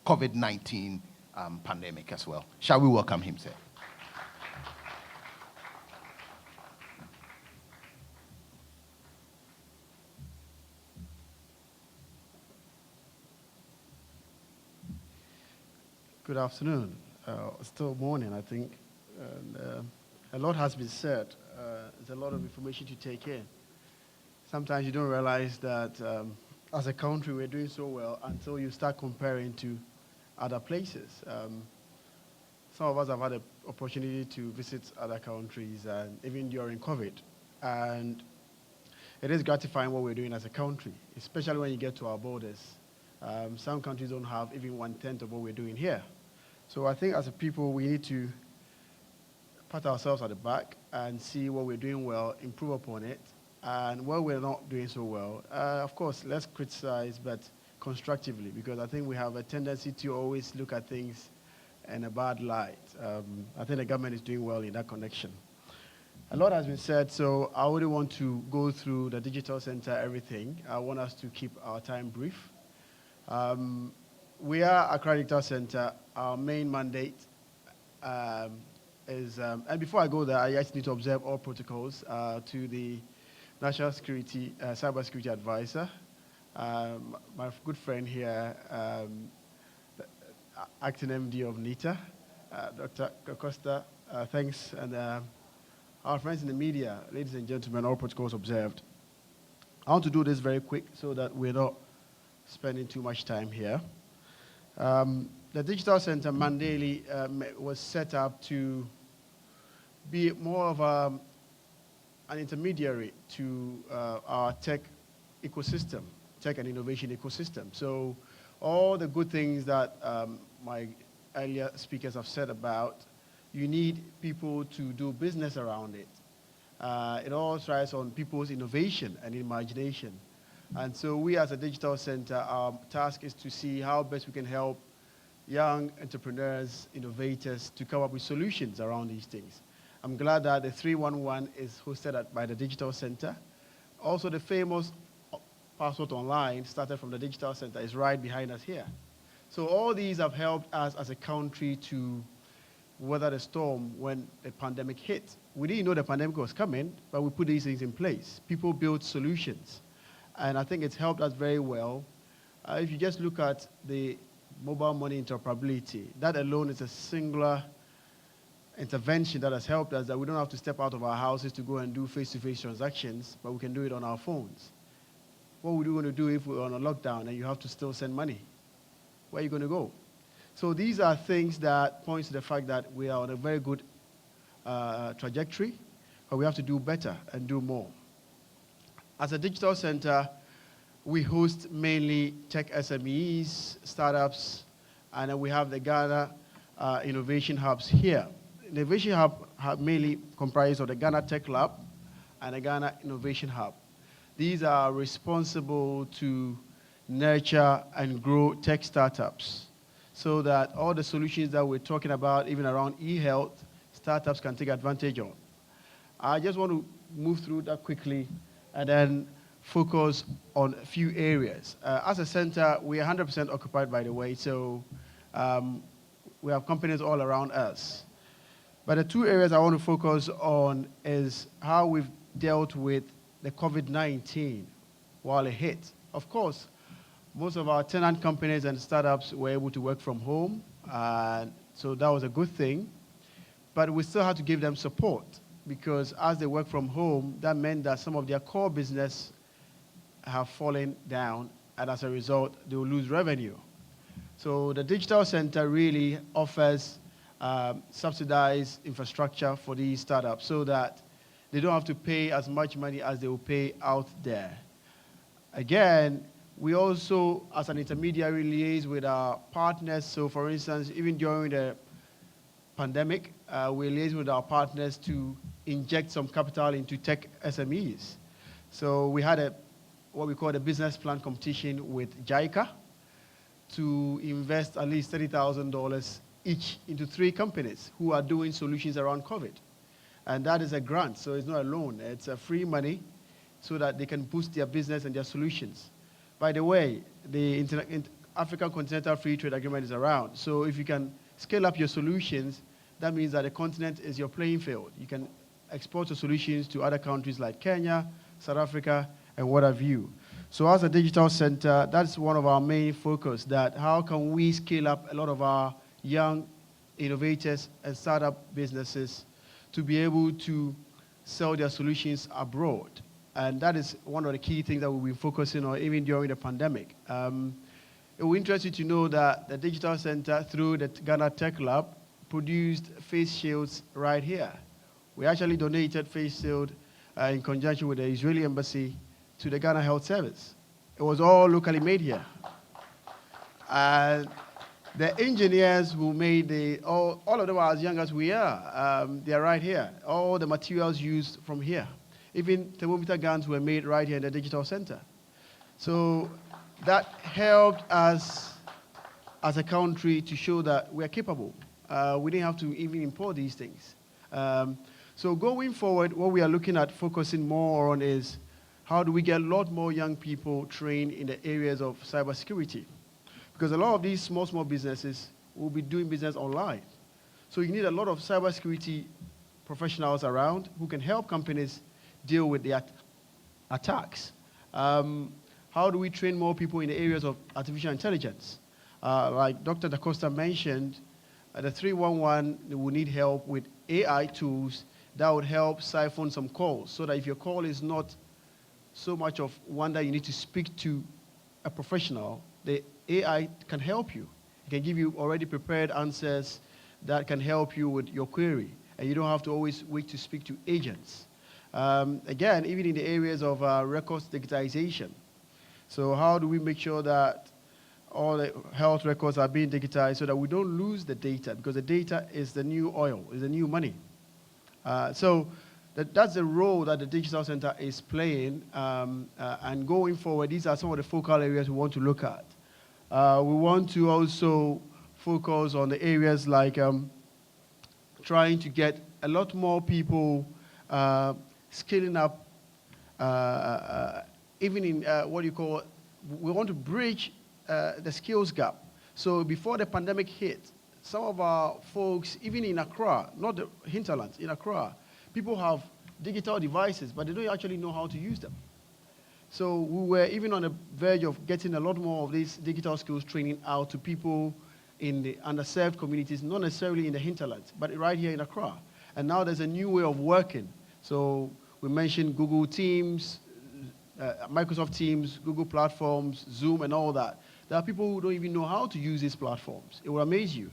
COVID-19 pandemic as well. Shall we welcome him, sir? Good afternoon. Still morning, I think. And, a lot has been said. There's a lot of information to take in. Sometimes you don't realize that as a country we're doing so well until you start comparing to other places. Some of us have had the opportunity to visit other countries, and even during COVID. And it is gratifying what we're doing as a country, especially when you get to our borders. Some countries don't have even 1/10 of what we're doing here. So I think as a people, we need to pat ourselves at the back and see what we're doing well, improve upon it, and where we're not doing so well. Of course, let's criticize, but constructively, because I think we have a tendency to always look at things in a bad light. I think the government is doing well in that connection. A lot has been said, so I wouldn't want to go through the digital center, everything. I want us to keep our time brief. We are Accra Digital Center. Our main mandate is, and before I go there, I just need to observe all protocols to the National Security, Cybersecurity Advisor, my good friend here, acting MD of NITA, Dr. Costa, thanks, and our friends in the media, ladies and gentlemen, all protocols observed. I want to do this very quick so that we're not spending too much time here. The Digital Center Mandela was set up to be more of an intermediary to our tech ecosystem, tech and innovation ecosystem. So all the good things that my earlier speakers have said about, you need people to do business around it. It all thrives on people's innovation and imagination. And so we as a digital center, our task is to see how best we can help young entrepreneurs, innovators to come up with solutions around these things. I'm glad that the 311 is hosted by the Digital Center. Also, the famous Passport Online started from the Digital Center is right behind us here. So all these have helped us as a country to weather the storm when the pandemic hit. We didn't know the pandemic was coming, but we put these things in place. People built solutions. And I think it's helped us very well. If you just look at the mobile money interoperability, that alone is a singular intervention that has helped us, that we don't have to step out of our houses to go and do face-to-face transactions, but we can do it on our phones. What would you going to do if we're on a lockdown and you have to still send money? Where are you going to go? So these are things that point to the fact that we are on a very good trajectory, but we have to do better and do more. As a digital center, we host mainly tech SMEs, startups, and then we have the Ghana Innovation Hubs here. The Innovation Hub mainly comprises of the Ghana Tech Lab and the Ghana Innovation Hub. These are responsible to nurture and grow tech startups so that all the solutions that we're talking about, even around e-health, startups can take advantage of. I just want to move through that quickly and then focus on a few areas. As a center, we are 100% occupied, by the way, so we have companies all around us. But the two areas I want to focus on is how we've dealt with the COVID-19 while it hit. Of course, most of our tenant companies and startups were able to work from home, so that was a good thing. But we still had to give them support, because as they work from home, that meant that some of their core business have fallen down, and as a result, they will lose revenue. So the Digital Center really offers subsidized infrastructure for these startups so that they don't have to pay as much money as they will pay out there. Again, we also, as an intermediary, liaise with our partners. So for instance, even during the pandemic, we liaise with our partners to inject some capital into tech SMEs. So we had what we call a business plan competition with JICA to invest at least $30,000 each into 3 companies who are doing solutions around COVID. And that is a grant, so it's not a loan. It's a free money so that they can boost their business and their solutions. By the way, the African Continental Free Trade Agreement is around. So if you can scale up your solutions, that means that the continent is your playing field. You can export your solutions to other countries like Kenya, South Africa, and what have you. So as a digital center, that's one of our main focus, that how can we scale up a lot of our young innovators and startup businesses to be able to sell their solutions abroad. And that is one of the key things that we'll be focusing on even during the pandemic. It will interest you to know that the Digital Center, through the Ghana Tech Lab, produced face shields right here. We actually donated face shield in conjunction with the Israeli embassy to the Ghana Health Service. It was all locally made here. And the engineers who made all of them are as young as we are. They are right here. All the materials used from here. Even thermometer guns were made right here in the Digital Center. So that helped us as a country to show that we are capable. We didn't have to even import these things. So going forward, what we are looking at focusing more on is how do we get a lot more young people trained in the areas of cybersecurity? Because a lot of these small businesses will be doing business online. So you need a lot of cybersecurity professionals around who can help companies deal with the attacks. How do we train more people in the areas of artificial intelligence? Like Dr. Da Costa mentioned, the 311 will need help with AI tools that would help siphon some calls so that if your call is not so much of one that you need to speak to a professional, the AI can help you. It can give you already prepared answers that can help you with your query, and you don't have to always wait to speak to agents. Again, even in the areas of records digitization. So how do we make sure that all the health records are being digitized so that we don't lose the data? Because the data is the new oil, is the new money. So that's the role that the Digital Center is playing. And going forward, these are some of the focal areas we want to look at. We want to also focus on the areas like trying to get a lot more people scaling up, even in what you call, we want to bridge the skills gap. So before the pandemic hit, some of our folks, even in Accra, not the hinterlands, in Accra, people have digital devices, but they don't actually know how to use them. So we were even on the verge of getting a lot more of these digital skills training out to people in the underserved communities, not necessarily in the hinterlands, but right here in Accra. And now there's a new way of working. So we mentioned Google Teams, Microsoft Teams, Google platforms, Zoom, and all that. There are people who don't even know how to use these platforms. It will amaze you.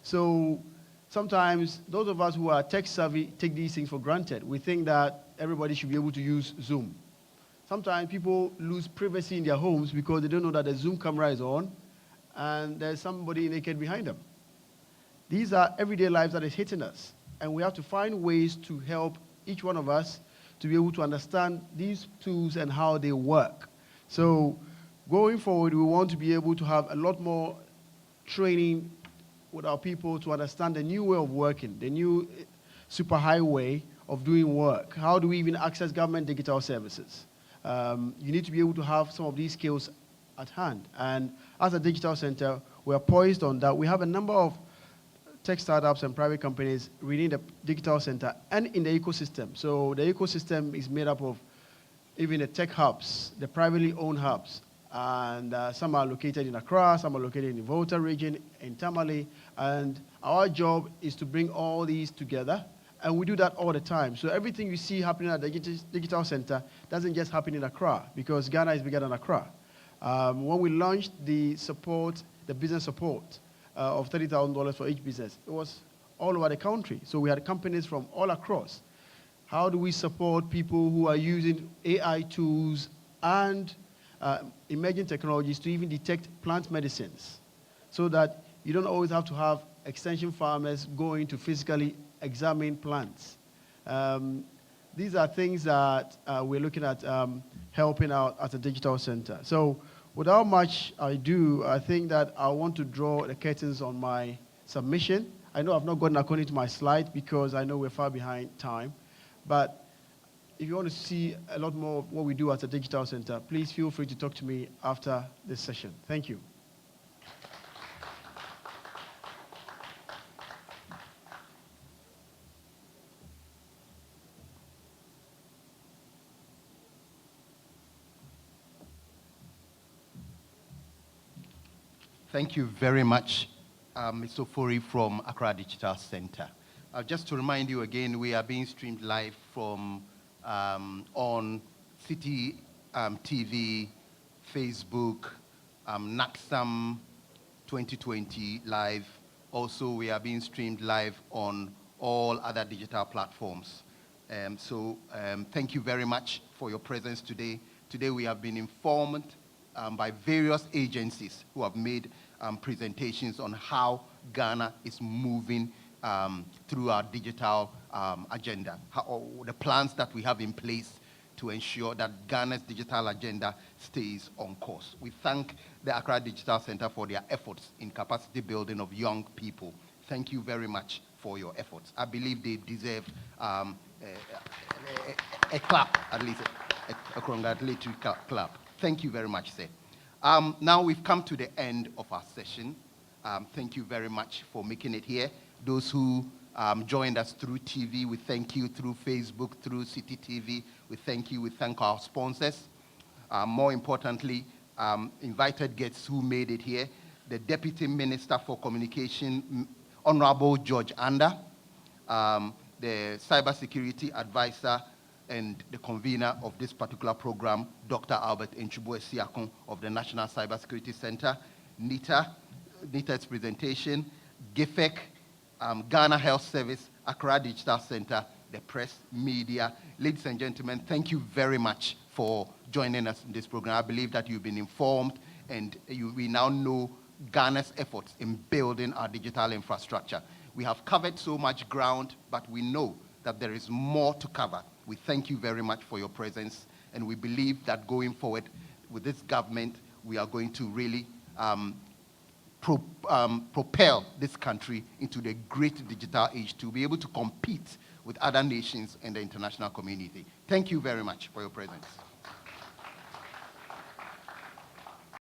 So sometimes those of us who are tech savvy take these things for granted. We think that everybody should be able to use Zoom. Sometimes people lose privacy in their homes because they don't know that the Zoom camera is on and there's somebody naked behind them. These are everyday lives that is hitting us. And we have to find ways to help each one of us to be able to understand these tools and how they work. So going forward, we want to be able to have a lot more training with our people to understand the new way of working, the new super highway of doing work. How do we even access government digital services? You need to be able to have some of these skills at hand. And as a digital center, we are poised on that. We have a number of tech startups and private companies within the digital center and in the ecosystem. So the ecosystem is made up of even the tech hubs, the privately owned hubs. And some are located in Accra, some are located in the Volta region, in Tamale. And our job is to bring all these together. And we do that all the time. So everything you see happening at the digital center doesn't just happen in Accra, because Ghana is bigger than Accra. When we launched the business support of $30,000 for each business, it was all over the country. So we had companies from all across. How do we support people who are using AI tools and emerging technologies to even detect plant medicines, so that you don't always have to have extension farmers going to physically examine plants? These are things that we're looking at helping out at the digital center. So without much ado, I think that I want to draw the curtains on my submission. I know I've not gotten according to my slide because I know we're far behind time. But if you want to see a lot more of what we do at the digital center, please feel free to talk to me after this session. Thank you. Thank you very much, Mr. Ofori from Accra Digital Center. Just to remind you again, we are being streamed live from on Citi TV, Facebook, NACSAM 2020 live. Also, we are being streamed live on all other digital platforms. Thank you very much for your presence today. Today we have been informed by various agencies who have made presentations on how Ghana is moving through our digital agenda, the plans that we have in place to ensure that Ghana's digital agenda stays on course. We thank the Accra Digital Center for their efforts in capacity building of young people. Thank you very much for your efforts. I believe they deserve a clap, at least a congratulatory clap. Thank you very much, sir. Now we've come to the end of our session. Thank you very much for making it here. Those who joined us through TV, we thank you. Through Facebook, through Citi TV, we thank you. We thank our sponsors. More importantly, invited guests who made it here, the Deputy Minister for Communication, Honorable George Anda, the Cybersecurity Advisor and the convener of this particular program, Dr. Albert Enchubwe-Siakon of the National Cybersecurity Center, NITA's presentation, GIFEC, Ghana Health Service, Accra Digital Center, the press, media. Ladies and gentlemen, thank you very much for joining us in this program. I believe that you've been informed and we now know Ghana's efforts in building our digital infrastructure. We have covered so much ground, but we know that there is more to cover. We thank you very much for your presence, and we believe that going forward with this government, we are going to really propel this country into the great digital age to be able to compete with other nations in the international community. Thank you very much for your presence.